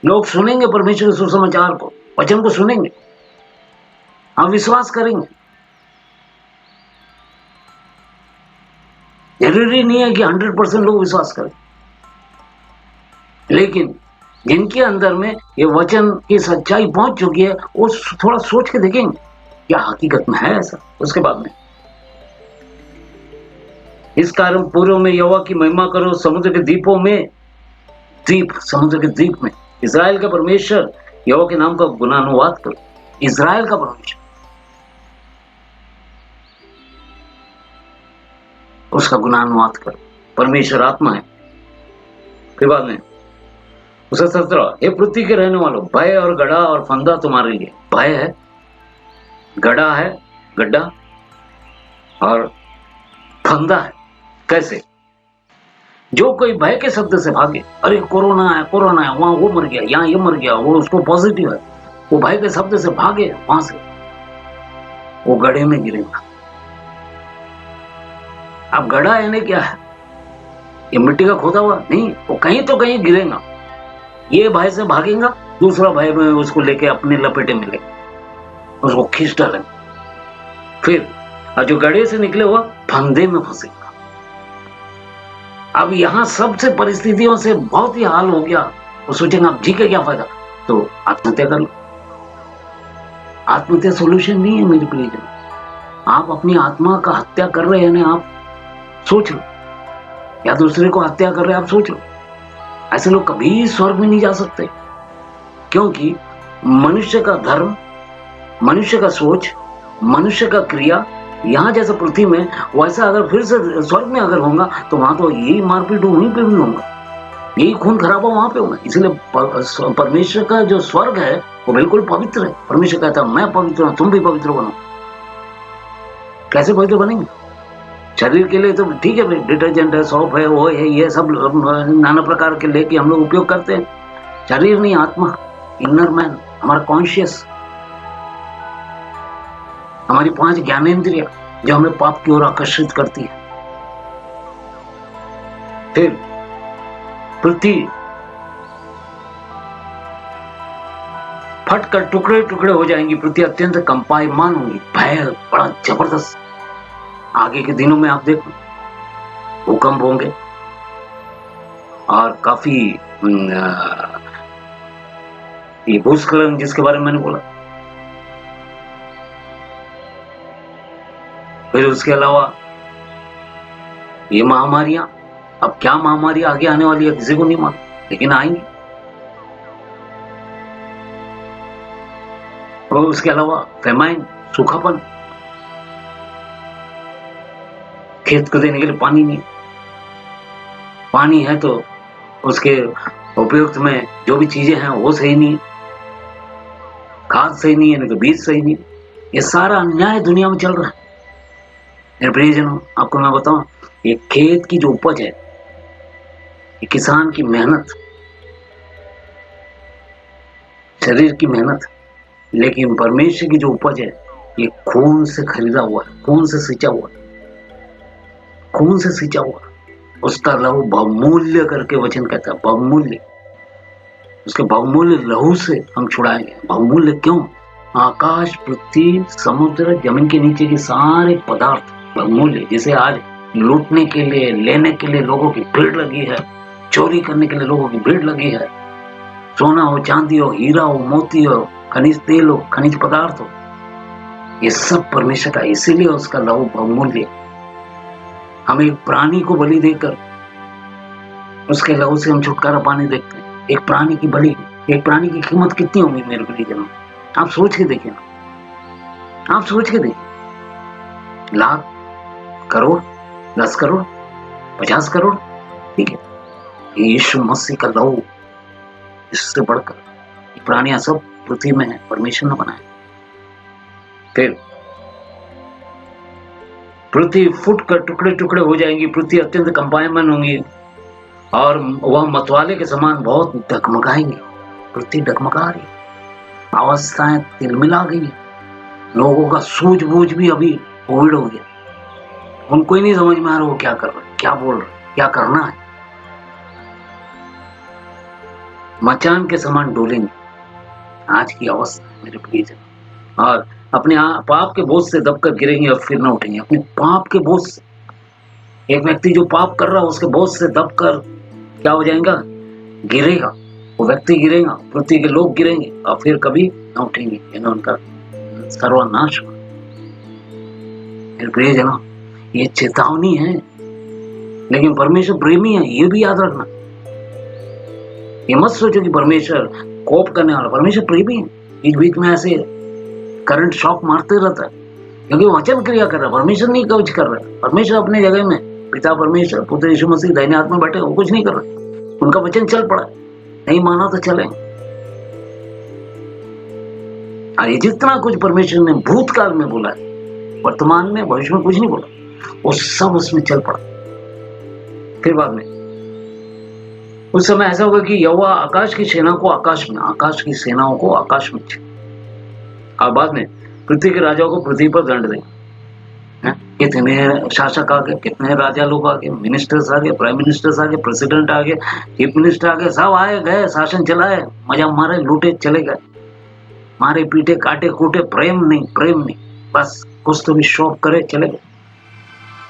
लोग सुनेंगे परमेश्वर के सुसमाचार को, वचन को सुनेंगे, हम विश्वास करेंगे। जरूरी नहीं है कि 100% लोग विश्वास करें, लेकिन जिनके अंदर में ये वचन की सच्चाई पहुंच चुकी है, वो थोड़ा सोच के देखेंगे क्या हकीकत में है ऐसा। उसके बाद में इस कारण पूर्व में यहोवा की महिमा करो, समुद्र के द्वीपों में, द्वीप समुद्र के द्वीप में इज़राइल का परमेश्वर यहोवा के नाम का गुणानुवाद करो। इज़राइल का परमेश्वर, उसका गुणानुवाद करो। परमेश्वर आत्मा है। फिर बाद में उसका 17, हे पृथ्वी के रहने वालों, भय और गड्ढा और फंदा तुम्हारे लिए। भय है, गड्ढा है, गड्ढा, और फंदा है। कैसे? जो कोई भय के शब्द से भागे, अरे कोरोना है, कोरोना है, वहां वो मर गया, यहाँ ये मर गया, वो उसको पॉजिटिव है, वो भय के शब्द से भागे, वहां से वो गड्ढे में गिरेगा। अब गड्ढा यानी क्या है? ये मिट्टी का खोदा हुआ नहीं, वो कहीं तो कहीं गिरेगा। ये भय से भागेगा, दूसरा भय में उसको लेके अपने लपेटे में ले, उसको खींच डालेंगे। फिर और जो गड्ढे से निकले हुआ फंदे में फंसेगा। अब यहाँ सबसे परिस्थितियों से बहुत ही हाल हो गया, वो सोचेंगे अब जी के क्या फायदा, तो आत्महत्या कर लो। आत्महत्या सोल्यूशन नहीं है मेरे प्रियजन। आप अपनी आत्मा का हत्या कर रहे हैं ना, आप सोच लो, या दूसरे को हत्या कर रहे हैं, आप सोच लो। ऐसे लोग कभी स्वर्ग में नहीं जा सकते, क्योंकि मनुष्य का धर्म, मनुष्य का सोच, मनुष्य का क्रिया यहाँ जैसे पृथ्वी में, वैसा अगर फिर से स्वर्ग में अगर होगा तो वहां तो यही मारपीट वहीं पे भी होगा, यही खून खराबा वहां पे होगा। इसलिए परमेश्वर का जो स्वर्ग है वो बिल्कुल पवित्र है। परमेश्वर कहता है मैं पवित्र हूं, तुम भी पवित्र बनो। कैसे पवित्र बनेंगे? शरीर के लिए तो ठीक है भाई, डिटर्जेंट है, सॉप है, वो है, ये सब नाना प्रकार के लेके हम लोग उपयोग करते हैं। शरीर नहीं, आत्मा, इनर मैन, हमारा कॉन्शियस, हमारी 5 ज्ञानेंद्रिय जो हमें पाप की ओर आकर्षित करती है। फिर पृथ्वी फट कर टुकड़े टुकड़े हो जाएंगी, पृथ्वी अत्यंत कंपायमान होगी, भय बड़ा जबरदस्त। आगे के दिनों में आप देखो भूकंप होंगे और काफी ये भूस्खलन जिसके बारे में मैंने बोला। फिर उसके अलावा ये महामारियां, अब क्या महामारी आगे आने वाली है किसी को नहीं मालूम, लेकिन आएंगी। और उसके अलावा फेमाइन, सूखापन, खेत को देने के लिए पानी नहीं, पानी है तो उसके उपयुक्त में जो भी चीजें हैं वो सही नहीं, खाद सही नहीं है, नहीं तो बीज सही नहीं। ये सारा अन्याय दुनिया में चल रहा है। मेरे प्रियजनों, आपको मैं बताऊं, ये खेत की जो उपज है, ये किसान की मेहनत, शरीर की मेहनत, लेकिन परमेश्वर की जो उपज है ये खून से खरीदा हुआ है, खून से सींचा हुआ है, खून से सींचा हुआ। उसका लहू बहुमूल्य करके वचन कहता है, बहुमूल्य। उसके बहुमूल्य लहू से हम छुड़ाएंगे। बहुमूल्य क्यों? आकाश, पृथ्वी, समुद्र, जमीन के नीचे के सारे पदार्थ बहुमूल्य, जिसे आज लूटने के लिए, लेने के लिए लोगों की भीड़ लगी है, चोरी करने के लिए लोगों की भीड़ लगी है। सोना हो, चांदी हो, हीरा हो, मोती हो, खनिज तेल हो, खनिज पदार्थ हो, ये सब परमेश्वर का, इसीलिए उसका लहू बहुमूल्य। हम एक प्राणी को बलि देकर उसके लहू से हम छुटकारा पाने देखते हैं। एक प्राणी की बलि, एक प्राणी की कीमत कितनी होगी मेरे प्रियजनों? आप सोच के देखिए ना, आप सोच के देखिए। लाख, करोड़, 10 करोड़, 50 करोड़, ठीक है। यीशु मसीह का लहू, इससे बढ़कर ये प्राणियां सब पृथ्वी में है, परमेश्वर ने बनाया। फिर पृथ्वी फुट कर टुकड़े टुकड़े हो जाएंगी, पृथ्वी अत्यंत कंपायमान होंगी और वह मतवाले के समान बहुत डगमगाएंगे। पृथ्वी डगमगा रही, अवस्थाएं तिलमिला गई, लोगों का सूझबूझ भी अभी कोविड हो गया, उनको ही नहीं समझ में आ रहा वो क्या कर रहे, क्या बोल रहे, क्या करना है। मचान के समान डोलेंगे आज की अवस्था मेरे प्रियजन, और अपने पाप के बोझ से दबकर गिरेंगे और फिर न उठेंगे। अपने पाप के बोझ से, एक व्यक्ति जो पाप कर रहा है उसके बोझ से दबकर क्या हो जाएगा, गिरेगा, वो व्यक्ति गिरेगा, पृथ्वी के लोग गिरेंगे और फिर कभी न उठेंगे, यानी उनका सर्वनाश हो। फिर प्रियजनों, ये चेतावनी है, लेकिन परमेश्वर प्रेमी है, ये भी याद रखना। ये मत सोचो कि परमेश्वर कोप करने वाला, परमेश्वर प्रेमी है। बीच बीच में ऐसे करंट शॉक मारते रहता है, क्योंकि वचन क्रिया कर रहा है, परमेश्वर नहीं कुछ कर रहा है। परमेश्वर अपने जगह में, पिता परमेश्वर, पुत्र यीशु मसीह दाहिने हाथ में बैठे, वो कुछ नहीं कर रहे, उनका वचन चल पड़ा। नहीं माना तो चले। और जितना कुछ परमेश्वर ने भूतकाल में बोला है, वर्तमान में, भविष्य में कुछ नहीं बोला, वो सब उसमें चल पड़ा। फिर बाद में उस समय ऐसा होगा कि यहोवा आकाश की सेना को आकाश में, आकाश की सेनाओं को आकाश में, और बाद में पृथ्वी के राजाओं को पृथ्वी पर दंड देगा। कितने शासक आ गए, कितने राजा लोग आ गए, मिनिस्टर्स आ गए, प्राइम मिनिस्टर्स आ गए, प्रेसिडेंट आ गए, चीफ मिनिस्टर आ गए, सब आए गए, शासन चलाए, मजा मारे, लूटे, चले गए, मारे पीटे, काटे कूटे, प्रेम नहीं, प्रेम नहीं, बस कुछ तो भी शौक करे, चले गए।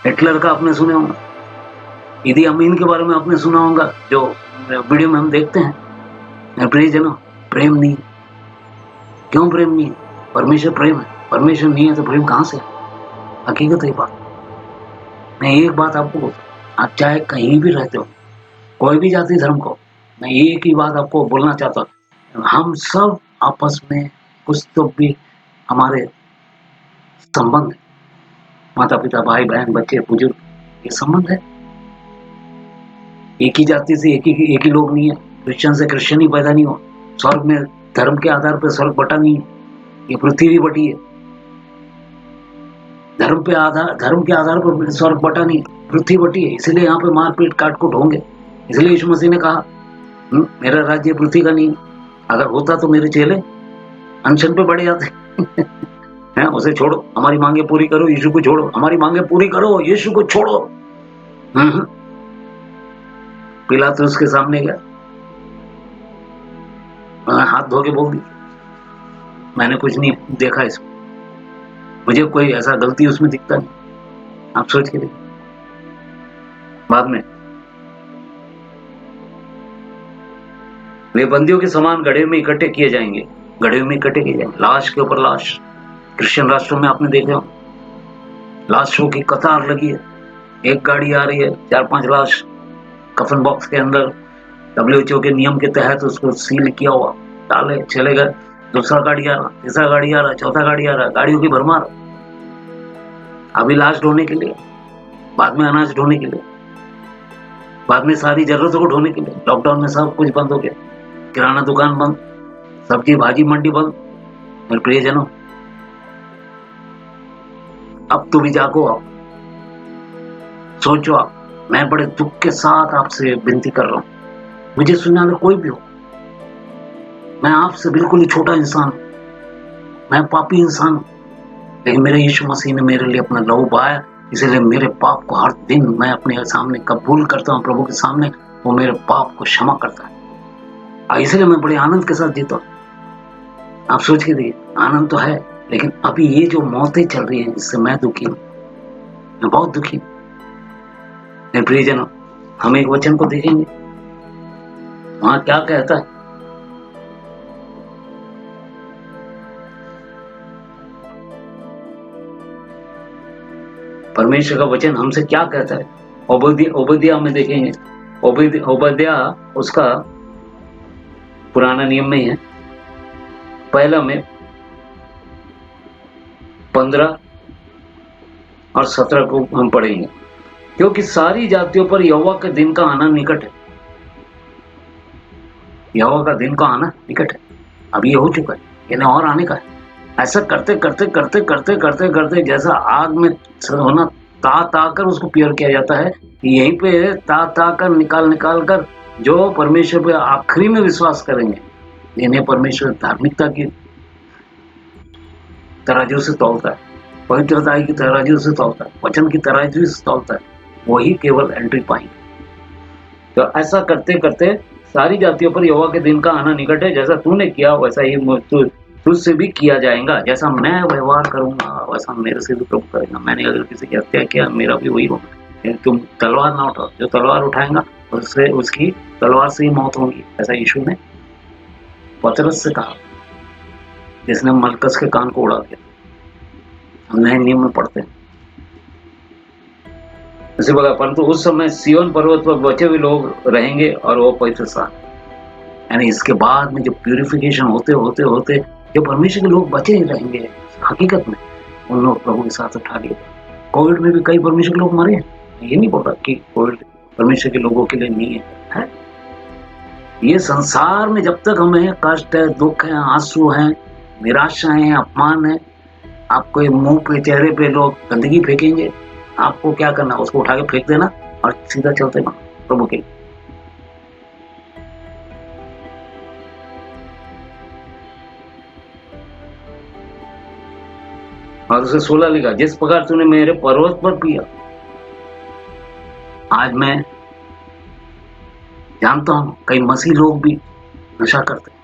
हिटलर का आपने सुने होंगे, इदी अमीन के बारे में आपने सुना होगा, जो वीडियो में हम देखते हैं। प्रियजनों, प्रेम नहीं। क्यों प्रेम नहीं है? परमेश्वर प्रेम है, परमेश्वर नहीं है तो प्रेम कहां से है? हकीकत है बात। मैं एक बात आपको बोलता हूं, आप चाहे कहीं भी रहते हो, कोई भी जाति धर्म को, मैं एक ही बात आपको बोलना चाहता हूं, हम सब आपस में कुछ तो भी हमारे संबंध, माता पिता, भाई बहन, बच्चे, बुजुर्ग, ये संबंध है। एक ही जाति से एक ही लोग नहीं है। क्रिश्चियन से क्रिश्चियन ही पैदा नहीं हुआ। स्वर्ग में धर्म के आधार पर स्वर्ग बटा नहीं है, ये पृथ्वी भी बटी है। धर्म के आधार पर स्वर्ग बटा नहीं, पृथ्वी बटी है। इसलिए यहाँ पे मारपीट काटकूट होंगे। इसलिए यीशु मसीह ने कहा, मेरा राज्य पृथ्वी का नहीं। अगर होता तो मेरे चेले अनशन पे बढ़ जाते। हैं, उसे छोड़ो, हमारी मांगे पूरी करो, यीशु को छोड़ो, हमारी मांगे पूरी करो, यीशु को छोड़ो। पिलातुस के सामने गया, हाथ धो के बोल दी, मैंने कुछ नहीं देखा इसमें, मुझे कोई ऐसा गलती उसमें दिखता नहीं। आप सोच के देखिए। बाद में वे बंदियों के समान गड्ढे में इकट्ठे किए जाएंगे, गड्ढे में इकट्ठे किए जाएंगे, लाश के ऊपर लाश। क्रिश्चियन राष्ट्रों में आपने देखे हो, लाशों की कतार लगी है, एक गाड़ी आ रही है, 4-5 लाश कफन बॉक्स के अंदर, WHO के नियम के तहत उसको सील किया हुआ, डाले, चले गए। दूसरा गाड़ी आ रहा, तीसरा गाड़ी आ रहा, चौथा गाड़ी आ रहा, गाड़ियों की भरमार। अभी लाश ढोने के लिए, बाद में अनाज ढोने के लिए, बाद में सारी जरूरतों को ढोने के लिए। लॉकडाउन में सब कुछ बंद हो गया, किराना दुकान बंद, सब्जी भाजी मंडी बंद। मेरे प्रियजनों, अब तो भी जागो, आप सोचो। आप, मैं बड़े दुख के साथ आपसे विनती कर रहा हूं, मुझे सुनने वाला कोई भी हो, मैं आपसे बिल्कुल ही छोटा इंसान हूं, मैं पापी इंसान हूं, लेकिन मेरे यीशु मसीह ने मेरे लिए अपना लहू बहाया, इसलिए मेरे पाप को हर दिन मैं अपने सामने कबूल करता हूं, प्रभु के सामने वो मेरे पाप को क्षमा करता है, इसलिए मैं बड़े आनंद के साथ जीता हूं। आप सोच के देखिए, आनंद तो है, लेकिन अभी ये जो मौतें चल रही हैं, इससे मैं दुखी हूं, मैं बहुत दुखी हूं। मेरे प्रियजनों, हम एक वचन को देखेंगे, वहां क्या कहता है। परमेश्वर का वचन हमसे क्या कहता है, ओबद्याह में देखेंगे। ओबद्याह उसका पुराना नियम में ही है। पहला में 15 और 17 को हम पढ़ेंगे, क्योंकि सारी जातियों पर यहोवा के दिन का आना निकट है। यहोवा का दिन का आना निकट है, अब ये हो चुका है, यानी और आने का है। ऐसा करते करते करते करते करते करते जैसा आग में होना ता कर उसको प्योर किया जाता है, यहीं पे ता कर निकाल कर जो परमेश्वर पे आखिरी में विश्वास करेंगे, इन्हें परमेश्वर धार्मिकता की तराजू से तौलता है, पवित्रता की तराजू से तौलता है, वचन की तराजू से तौलता है, वही केवल एंट्री पाएंगे। तो ऐसा करते करते सारी जातियों पर यहोवा के दिन का आना निकट है। जैसा तूने किया वैसा ही तुझसे भी किया जाएगा, जैसा मैं व्यवहार करूंगा वैसा मेरे से भी प्रभु करेगा। मैंने अगर किसी की हत्या किया मेरा भी वही होगा। तुम तलवार ना उठाओ, जो तलवार उठाएगा उससे उसकी तलवार से ही मौत होगी, ऐसा यीशु ने पतरस से कहा, जिसने मलकस के कान को उड़ा दिया। हम नए नियम में पढ़ते हैं इसी प्रकार, परंतु उस समय सिय्योन पर्वत पर बचे हुए लोग रहेंगे और वो पवित्र स्थान, यानी इसके बाद में जो प्यूरिफिकेशन होते होते होते जो परमेश्वर के लोग बचे ही रहेंगे, हकीकत में उन लोग प्रभु के साथ उठा लिए। कोविड में भी कई परमेश्वर के लोग मरे हैं, ये नहीं बोल रहा कि कोविड परमेश्वर के लोगों के लिए नहीं है। ये संसार में जब तक हमें कष्ट है, दुख है, आंसू है, निराशा है, अपमान है, आपको मुंह पे चेहरे पे लोग गंदगी फेंकेंगे, आपको क्या करना, उसको उठा के फेंक देना और सीधा चलते बनो प्रभु के। और उसे 16 लिखा, जिस प्रकार तूने मेरे पर्वत पर पिया। आज मैं जानता हूं कई मसीह लोग भी नशा करते हैं,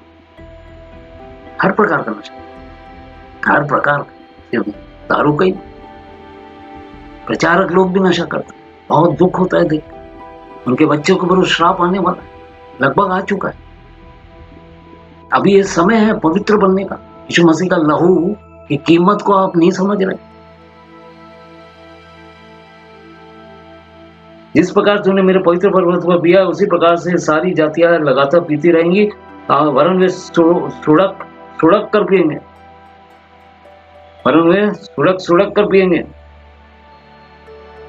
हर प्रकार का नशा, हर प्रकार का, दारू कई प्रचारक लोग भी नशा करते हैं। बहुत दुख होता है देख, उनके बच्चों के ऊपर श्राप आने वाला है, लगभग आ चुका है। अभी ये समय है पवित्र बनने का। यीशु मसीह का लहू की कीमत को आप नहीं समझ रहे। जिस प्रकार तूने मेरे पवित्र पर्वत पर पिया, उसी प्रकार से सारी जातियां लगातार पीती रहेंगी, वरन वे सुड़क कर पिएंगे, वरन वे सुड़क कर पिएंगे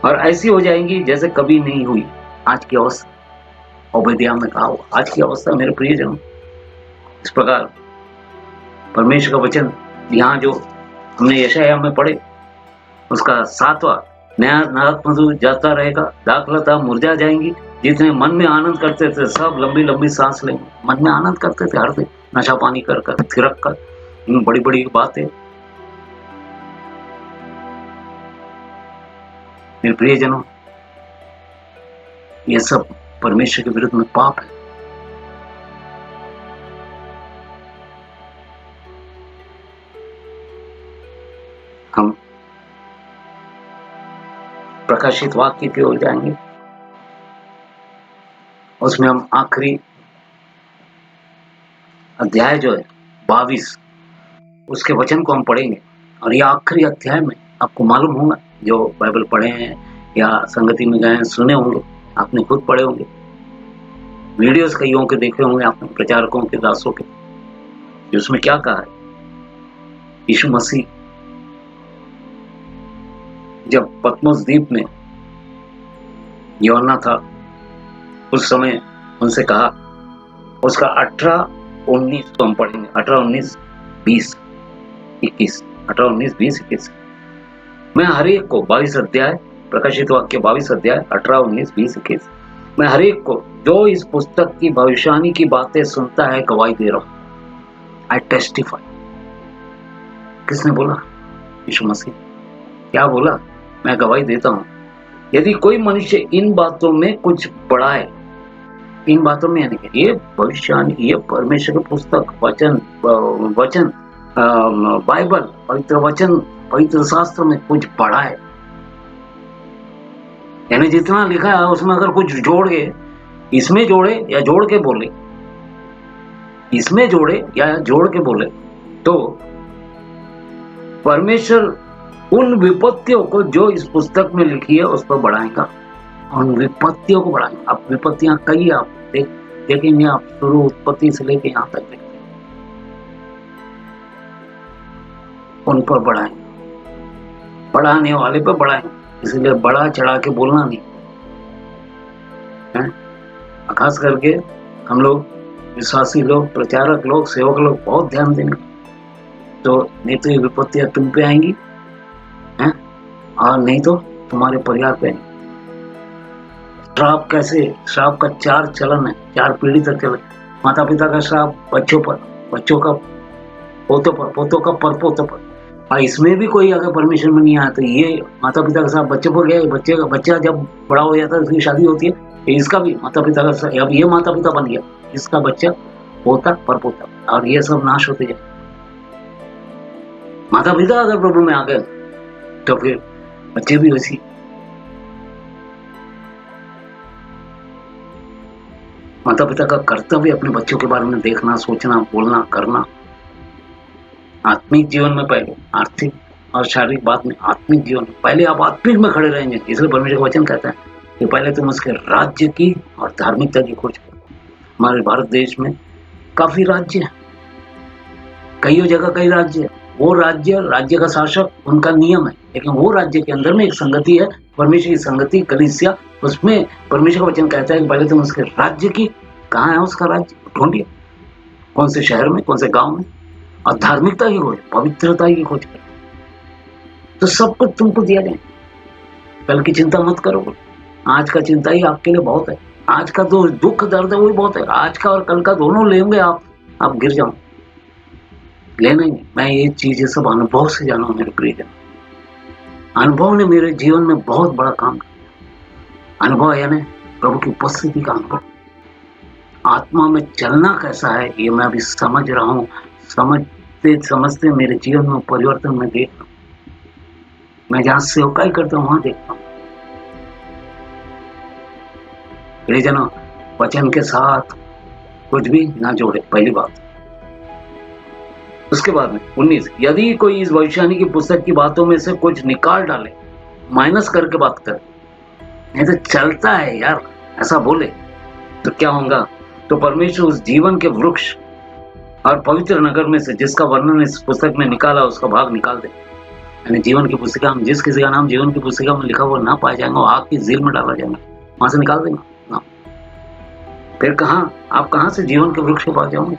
और ऐसी हो जाएंगी जैसे कभी नहीं हुई आज की अवस्था। ओबदिय्याह में कहा हुआ आज की अवस्था मेरे प्रियजनों। इस प्रकार परमेश्वर का वचन यहाँ जो हमने यशायाह में पढ़े, उसका 7वां, नया नरक मधु जाता रहेगा, दाखलता मुरझा जाएंगी, जितने मन में आनंद करते थे सब लंबी लंबी सांस लेंगे। मन में आनंद करते थे हर दिन, नशा पानी कर कर थिरक कर बड़ी बड़ी बातें। मेरे प्रियजनों, यह सब परमेश्वर के विरुद्ध में पाप है। हम प्रकाशित वाक्य की ओर जाएंगे, उसमें हम आखिरी अध्याय जो है 22 उसके वचन को हम पढ़ेंगे। और यह आखिरी अध्याय में आपको मालूम होगा, जो बाइबल पढ़े हैं या संगति में गए हैं, सुने होंगे, आपने खुद पढ़े होंगे, वीडियोस कईयों के देखे होंगे आपने, प्रचारकों के, दासों के, जिसमें क्या कहा है। यीशु मसीह जब पतमोस द्वीप में यूहन्ना था, उस समय उनसे कहा, उसका 18-19 तो हम पढ़ेंगे, 18-19-20-21, 18-19-20-21 मैं हर एक को 22 अध्याय, प्रकाशित वाक्य 22 अध्याय 18-19-20-21, मैं हर एक को जो इस पुस्तक की भविष्यवाणी की बातें सुनता है गवाही दे रहा हूं। आई टेस्टिफाई। किसने बोला? यीशु मसीह। क्या बोला? मैं गवाही देता हूं। यदि कोई मनुष्य इन बातों में कुछ बढ़ाए, इन बातों में यानी कि ये भविष्यवाणी, ये परमेश्वर की पुस्तक, वचन बाइबल, पवित्र वचन, पवित्र शास्त्र में कुछ बढ़ाए, यानी जितना लिखा है उसमें अगर कुछ जोड़ के, इसमें जोड़े या जोड़ के बोले, इसमें जोड़े या जोड़ के बोले, तो परमेश्वर उन विपत्तियों को जो इस पुस्तक में लिखी है उस पर बढ़ाएगा, उन विपत्तियों को बढ़ाएगा। अब विपत्तियां कई आप देख, देखेंगे आप, शुरू उत्पत्ति से लेके यहाँ तक देखेंगे, उन पर बढ़ाएंगे, बढ़ाने वाले पर बढ़ाएंगे। इसलिए बड़ा चढ़ा के बोलना नहीं है। खास करके हम लोग विश्वासी लोग, प्रचारक लोग, सेवक लोग बहुत ध्यान देंगे, तो नहीं तो ये विपत्तियां तुम पे आएंगी हैं, और नहीं तो तुम्हारे परिवार पे। श्राप कैसे? श्राप का 4 चलन है, 4 पीढ़ी तक चले। माता पिता का श्राप बच्चों पर, बच्चों का पोतों पर, पोतों का परपोतों पर। और इसमें भी कोई अगर परमिशन में नहीं आया तो ये माता पिता का श्राप बच्चों पर गया। बच्चे का बच्चा जब बड़ा हो जाता है उसकी शादी होती है, तो इसका भी माता पिता का, अब ये माता पिता बन गया, इसका बच्चा पोता परपोता, और ये सब नाश होते जाए। माता पिता अगर प्रभु में आ गए तो फिर बच्चे भी वैसी। माता पिता का कर्तव्य अपने बच्चों के बारे में देखना, सोचना, बोलना, करना। आत्मिक जीवन में पहले, आर्थिक और शारीरिक बाद में। आत्मिक जीवन में पहले आप आत्मिक में खड़े रहेंगे, इसलिए परमेश्वर का वचन कहता है कि पहले तुम उसके राज्य की और धार्मिकता की खोज करो। हमारे भारत देश में काफी राज्य है, कई जगह कई राज्य है। वो राज्य का शासक, उनका नियम है, लेकिन वो राज्य के अंदर में एक संगति है, परमेश्वर की संगति, कलीसिया। उसमें परमेश्वर का वचन कहता है कि पहले तुम उसके राज्य की, कहाँ है उसका राज्य, ढूंढिए, कौन से शहर में, कौन से गांव में, और धार्मिकता की खोज, पवित्रता की खोज करो, तो सब कुछ तुमको दिया जाए। कल की चिंता मत करो, आज का चिंता ही आपके लिए बहुत है। आज का तो दुख दर्द है वही बहुत है, आज का और कल का दोनों लेंगे आप गिर जाओ। लेना ही, मैं ये चीजें सब अनुभव से जाना हूं मेरे प्रियजन। अनुभव ने मेरे जीवन में बहुत बड़ा काम किया। अनुभव यानी प्रभु की उपस्थिति का अनुभव। आत्मा में चलना कैसा है ये मैं अभी समझ रहा हूँ। समझते समझते मेरे जीवन में परिवर्तन मैं देख रहा हूँ। मैं जहाँ सेवकाई करता हूँ वहां देखता हूँ। प्रियजनों, वचन के साथ कुछ भी ना जोड़े, पहली बात। उसके बाद में 19, यदि कोई इस भविष्यवाणी की पुस्तक की बातों में से कुछ निकाल डाले, माइनस करके बात करे, नहीं तो चलता है यार, ऐसा बोले तो क्या होगा? तो परमेश्वर उस जीवन के वृक्ष और पवित्र नगर में से जिसका वर्णन इस पुस्तक में निकाला, उसका भाग निकाल दे। यानी जीवन की पुस्तिका में जिस किसी का नाम जीवन की पुस्तिका में लिखा हुआ ना पाया जाएगा, वो आग की झील में डाला जाएगा, वहां से निकाल देंगे ना। फिर आप कहां से जीवन के वृक्ष के पास जाओगे?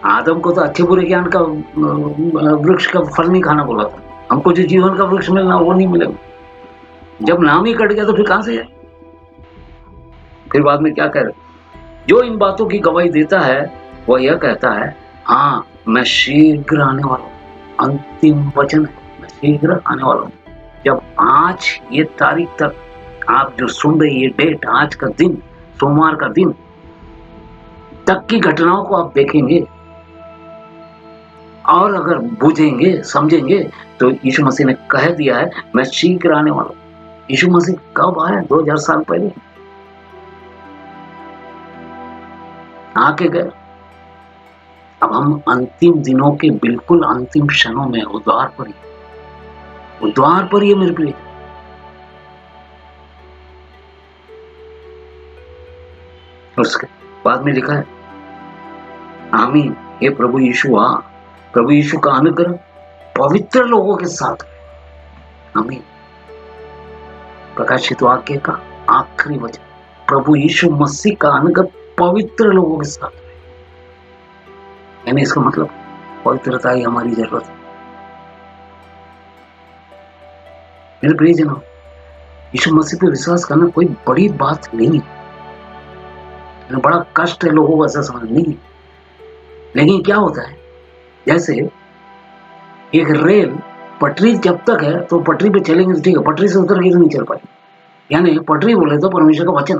आदम को तो अच्छे बुरे ज्ञान का वृक्ष का फल नहीं खाना बोला था, हमको जो जीवन का वृक्ष मिलना वो नहीं मिलेगा। जब नाम ही कट गया तो फिर कहां से जाए? फिर बाद में क्या कह रहे, जो इन बातों की गवाही देता है वह यह कहता है, हाँ मैं शीघ्र आने वाला हूँ। अंतिम वचन है, मैं शीघ्र आने वाला हूँ। जब आज ये तारीख तक आप जो सुन रहे, ये डेट, आज का दिन, सोमवार का दिन तक की घटनाओं को आप देखेंगे और अगर बुझेंगे, समझेंगे, तो यीशु मसीह ने कह दिया है मैं शीघ्र आने वाला हूँ। यीशु मसीह कब आया? 2000 साल पहले आके गए। अब हम अंतिम दिनों के बिल्कुल अंतिम क्षणों में, उद्वार पर ही है मेरे प्रिय। उसके बाद में लिखा है, आमीन, हे प्रभु यीशु आ। प्रभु यीशु का अनुग्रह पवित्र लोगों के साथ। आमीन। प्रकाशित वाक्य का आखिरी वचन, प्रभु यीशु मसीह का अनुग्रह पवित्र लोगों के साथ। यानी इसका मतलब पवित्रता ही हमारी जरूरत है। मेरे प्रियजनों, यीशु मसीह पे विश्वास करना कोई बड़ी बात नहीं है, बड़ा कष्ट है लोगों को ऐसा समझ नहीं है। लेकिन क्या होता है, जैसे एक रेल पटरी जब तक है तो पटरी पे चलेंगे तो ठीक है, पटरी से उतर के तो नहीं चल पाए। यानी पटरी बोले तो परमेश्वर का वचन,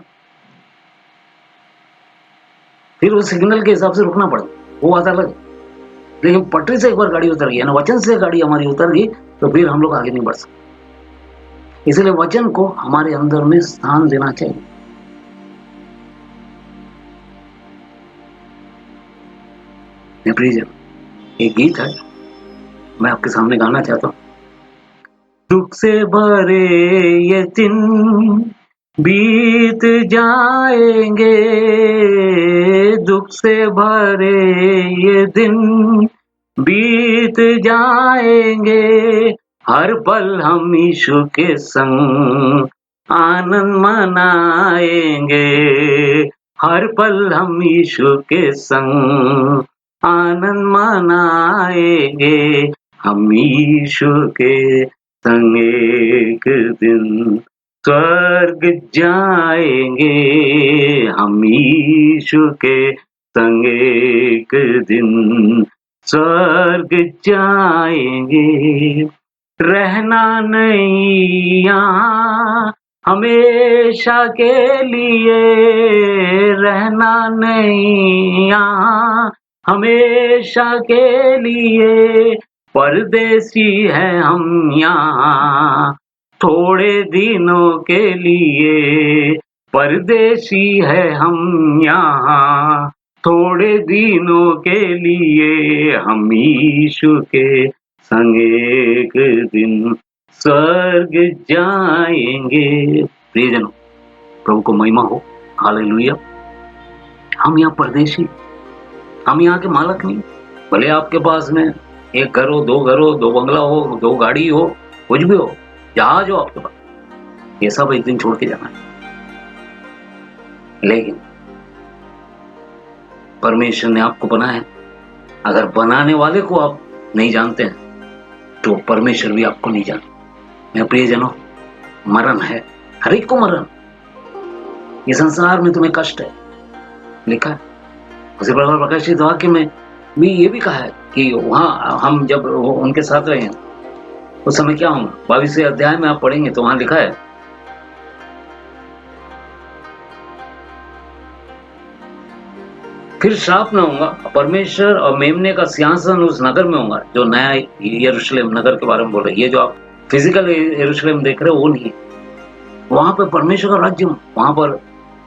फिर वो सिग्नल के हिसाब से रुकना पड़ता, वो बात अलग। लेकिन पटरी से एक बार गाड़ी उतर गई ना, वचन से गाड़ी हमारी उतर गई, तो फिर हम लोग आगे नहीं बढ़ सकते। इसलिए वचन को हमारे अंदर में स्थान देना चाहिए। प्रियजन, एक गीत है मैं आपके सामने गाना चाहता हूं। दुख से भरे ये दिन बीत जाएंगे दुख से भरे ये दिन, बीत जाएंगे हर पल हम यीशु के संग आनंद मनाएंगे, हर पल हम यीशु के संग आनंद मनाएंगे, हम यीशु के संग एक दिन स्वर्ग जाएंगे, हम यीशु के संग एक दिन स्वर्ग जाएंगे। रहना नहीं यहाँ हमेशा के लिए, रहना नहीं यहाँ हमेशा के लिए, परदेसी है हम यहाँ थोड़े दिनों के लिए, परदेसी है हम यहाँ थोड़े दिनों के लिए, हम यीशु के संग एक दिन स्वर्ग जाएंगे। प्रियजनों, प्रभु को महिमा हो, हालेलुया। हम यहाँ परदेसी, हम यहाँ के मालक नहीं। भले आपके पास में एक घर हो, दो घर हो, दो बंगला हो, दो गाड़ी हो, कुछ भी हो, जहाज हो आपके पास, ये सब एक दिन छोड़ के जाना है। लेकिन परमेश्वर ने आपको बनाया, अगर बनाने वाले को आप नहीं जानते हैं तो परमेश्वर भी आपको नहीं जाने। मेरे प्रियजनों, मरण है, हर एक को मरण। ये संसार में तुम्हें कष्ट है, लिखा है। उसी प्रकार प्रकाशित वाक्य में भी ये भी कहा है कि वहां हम जब उनके साथ रहे उस समय क्या होगा। 22वें अध्याय में आप पढ़ेंगे तो वहां लिखा है, फिर श्राप न होगा, परमेश्वर और मेमने का सिंहासन उस नगर में होगा, जो नया यरूशलेम नगर के बारे में बोल रहे हैं। ये जो आप फिजिकल यरूशलेम देख रहे हो वो नहीं है, वहां पर परमेश्वर का राज्य, वहां पर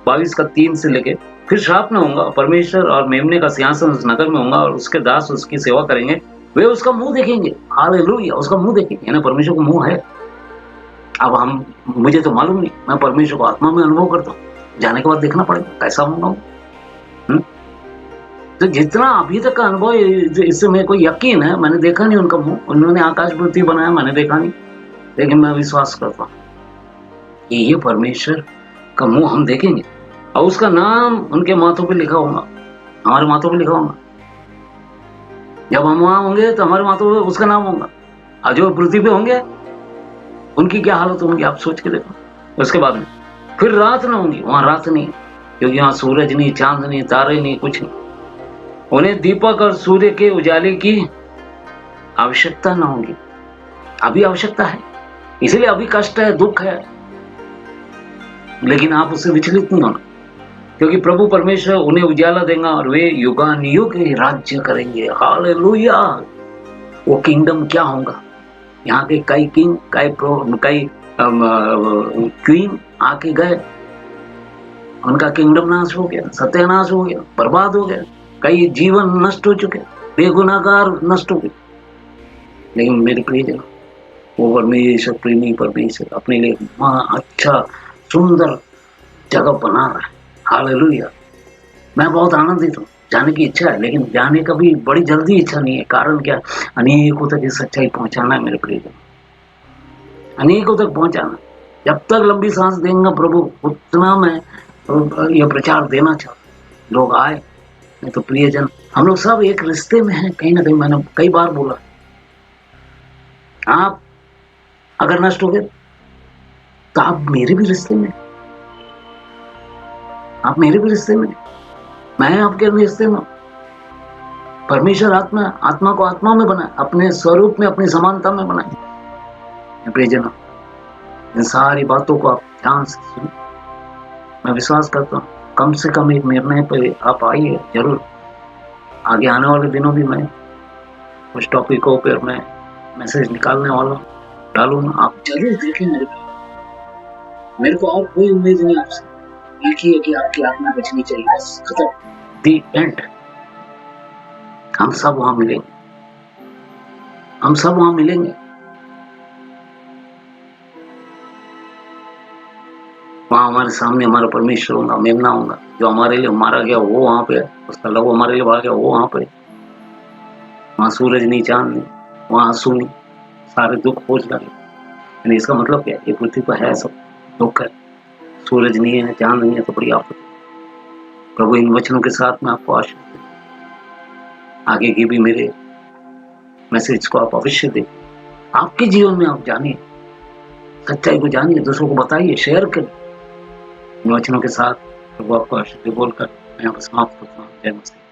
22:3 से लेके, फिर श्राप न होगा, परमेश्वर और मेमने का सिंहासन उस नगर में होगा और उसके दास उसकी सेवा करेंगे, वे उसका मुंह देखेंगे। हालेलुया, उसका मुंह देखेंगे, यानी परमेश्वर को मुंह है। अब मुझे तो मालूम नहीं, मैं परमेश्वर को आत्मा में अनुभव करता हूँ, जाने के बाद देखना पड़ेगा कैसा होगा। तो जितना अभी तक का अनुभव, इससे मेरे को यकीन है, मैंने देखा नहीं उनका मुंह, उन्होंने आकाश पृथ्वी बनाया, मैंने देखा नहीं, लेकिन मैं विश्वास करता हूँ कि ये परमेश्वर का मुंह हम देखेंगे और उसका नाम उनके माथों पे लिखा होगा, हमारे माथों पे लिखा होगा। जब हम वहां होंगे तो हमारे माथों पे उसका नाम होगा, और जो पृथ्वी पे होंगे उनकी क्या हालत होगी आप सोच के देखो। उसके बाद में फिर रात ना होगी, वहां रात नहीं, क्योंकि यहाँ सूरज नहीं, चांद नहीं, तारे नहीं, कुछ नहीं। उन्हें दीपक और सूर्य के उजाले की आवश्यकता ना होगी। अभी आवश्यकता है, इसलिए अभी कष्ट है, दुख है, लेकिन आप उससे विचलित नहीं होना, क्योंकि प्रभु परमेश्वर उन्हें उजाला देगा और वे युगानुयुग राज्य करेंगे। हालेलुया। वो किंगडम क्या होगा, यहाँ के कई किंग, कई क्वीन आके गए, उनका किंगडम नाश हो गया, सत्यानाश हो गया, बर्बाद हो गया, कई जीवन नष्ट हो चुके, बेगुनाहगार नष्ट हो गए। लेकिन मेरे प्रिय, वो परमेश्वर प्रेमी परमेश्वर अपने लिए अच्छा सुंदर जगह बना रहा है। हालेलुया। मैं बहुत आनंदित हूँ, जाने की इच्छा है, लेकिन जाने का भी बड़ी जल्दी इच्छा नहीं है। कारण क्या, अनेकों तक ये सच्चाई पहुंचाना है मेरे प्रिय, अनेकों तक पहुंचाना। जब तक लंबी सांस देंगे प्रभु, उतना मैं यह प्रचार देना चाहता, लोग आए। नहीं तो प्रियजन, हम लोग सब एक रिश्ते में हैं, कहीं ना कहीं। मैंने कई बार बोला, आप अगर नष्ट हो गए तो आप मेरे भी रिश्ते में, आप मेरे भी रिश्ते में, मैं आपके रिश्ते में। परमेश्वर आत्मा को आत्मा में बनाए, अपने स्वरूप में, अपनी समानता में बनाए। प्रियजन, इन सारी बातों को आप ध्यान से सुनिए। मैं विश्वास करता हूँ कम से कम एक निर्णय पर आप आइए जरूर। आगे आने वाले दिनों भी मैं कुछ टॉपिकों पर मैं मैसेज निकालने वाला डालूंगा, आप जरूर देखें। मेरे को और कोई उम्मीद नहीं आपसे, एक ही है कि आपकी आत्मा बचनी चाहिए, बस खत्म, दी एंड। हम सब वहां मिलेंगे, हम सब वहां मिलेंगे। वहाँ हमारे सामने हमारा परमेश्वर होगा, मेमना होगा, जो हमारे लिए मारा गया वो वहाँ पे है, उसका लहू हमारे लिए बहा गया वो वहाँ पे है। वहाँ सूरज नहीं, चाँद नहीं, वहाँ आँसू नहीं, सारे दुःख बोझ डाले। यानी इसका मतलब क्या है? ये पृथ्वी पर है सब दुःख है, सूरज नहीं है, चाँद नहीं है तो बड़ी आफत है। प्रभु इन वचनों के साथ मैं आपको आशीष देता हूँ। आगे की भी मेरे मैसेज को आप अवश्य दें। आपके जीवन में आप जानिए, सच्चाई को जानिए, दूसरों को बताइए, शेयर करिए। इन वचनों के साथ प्रभु आपको आशीष दे बोलकर मैं यहाँ पर समाप्त करता हूँ। जय मसीह।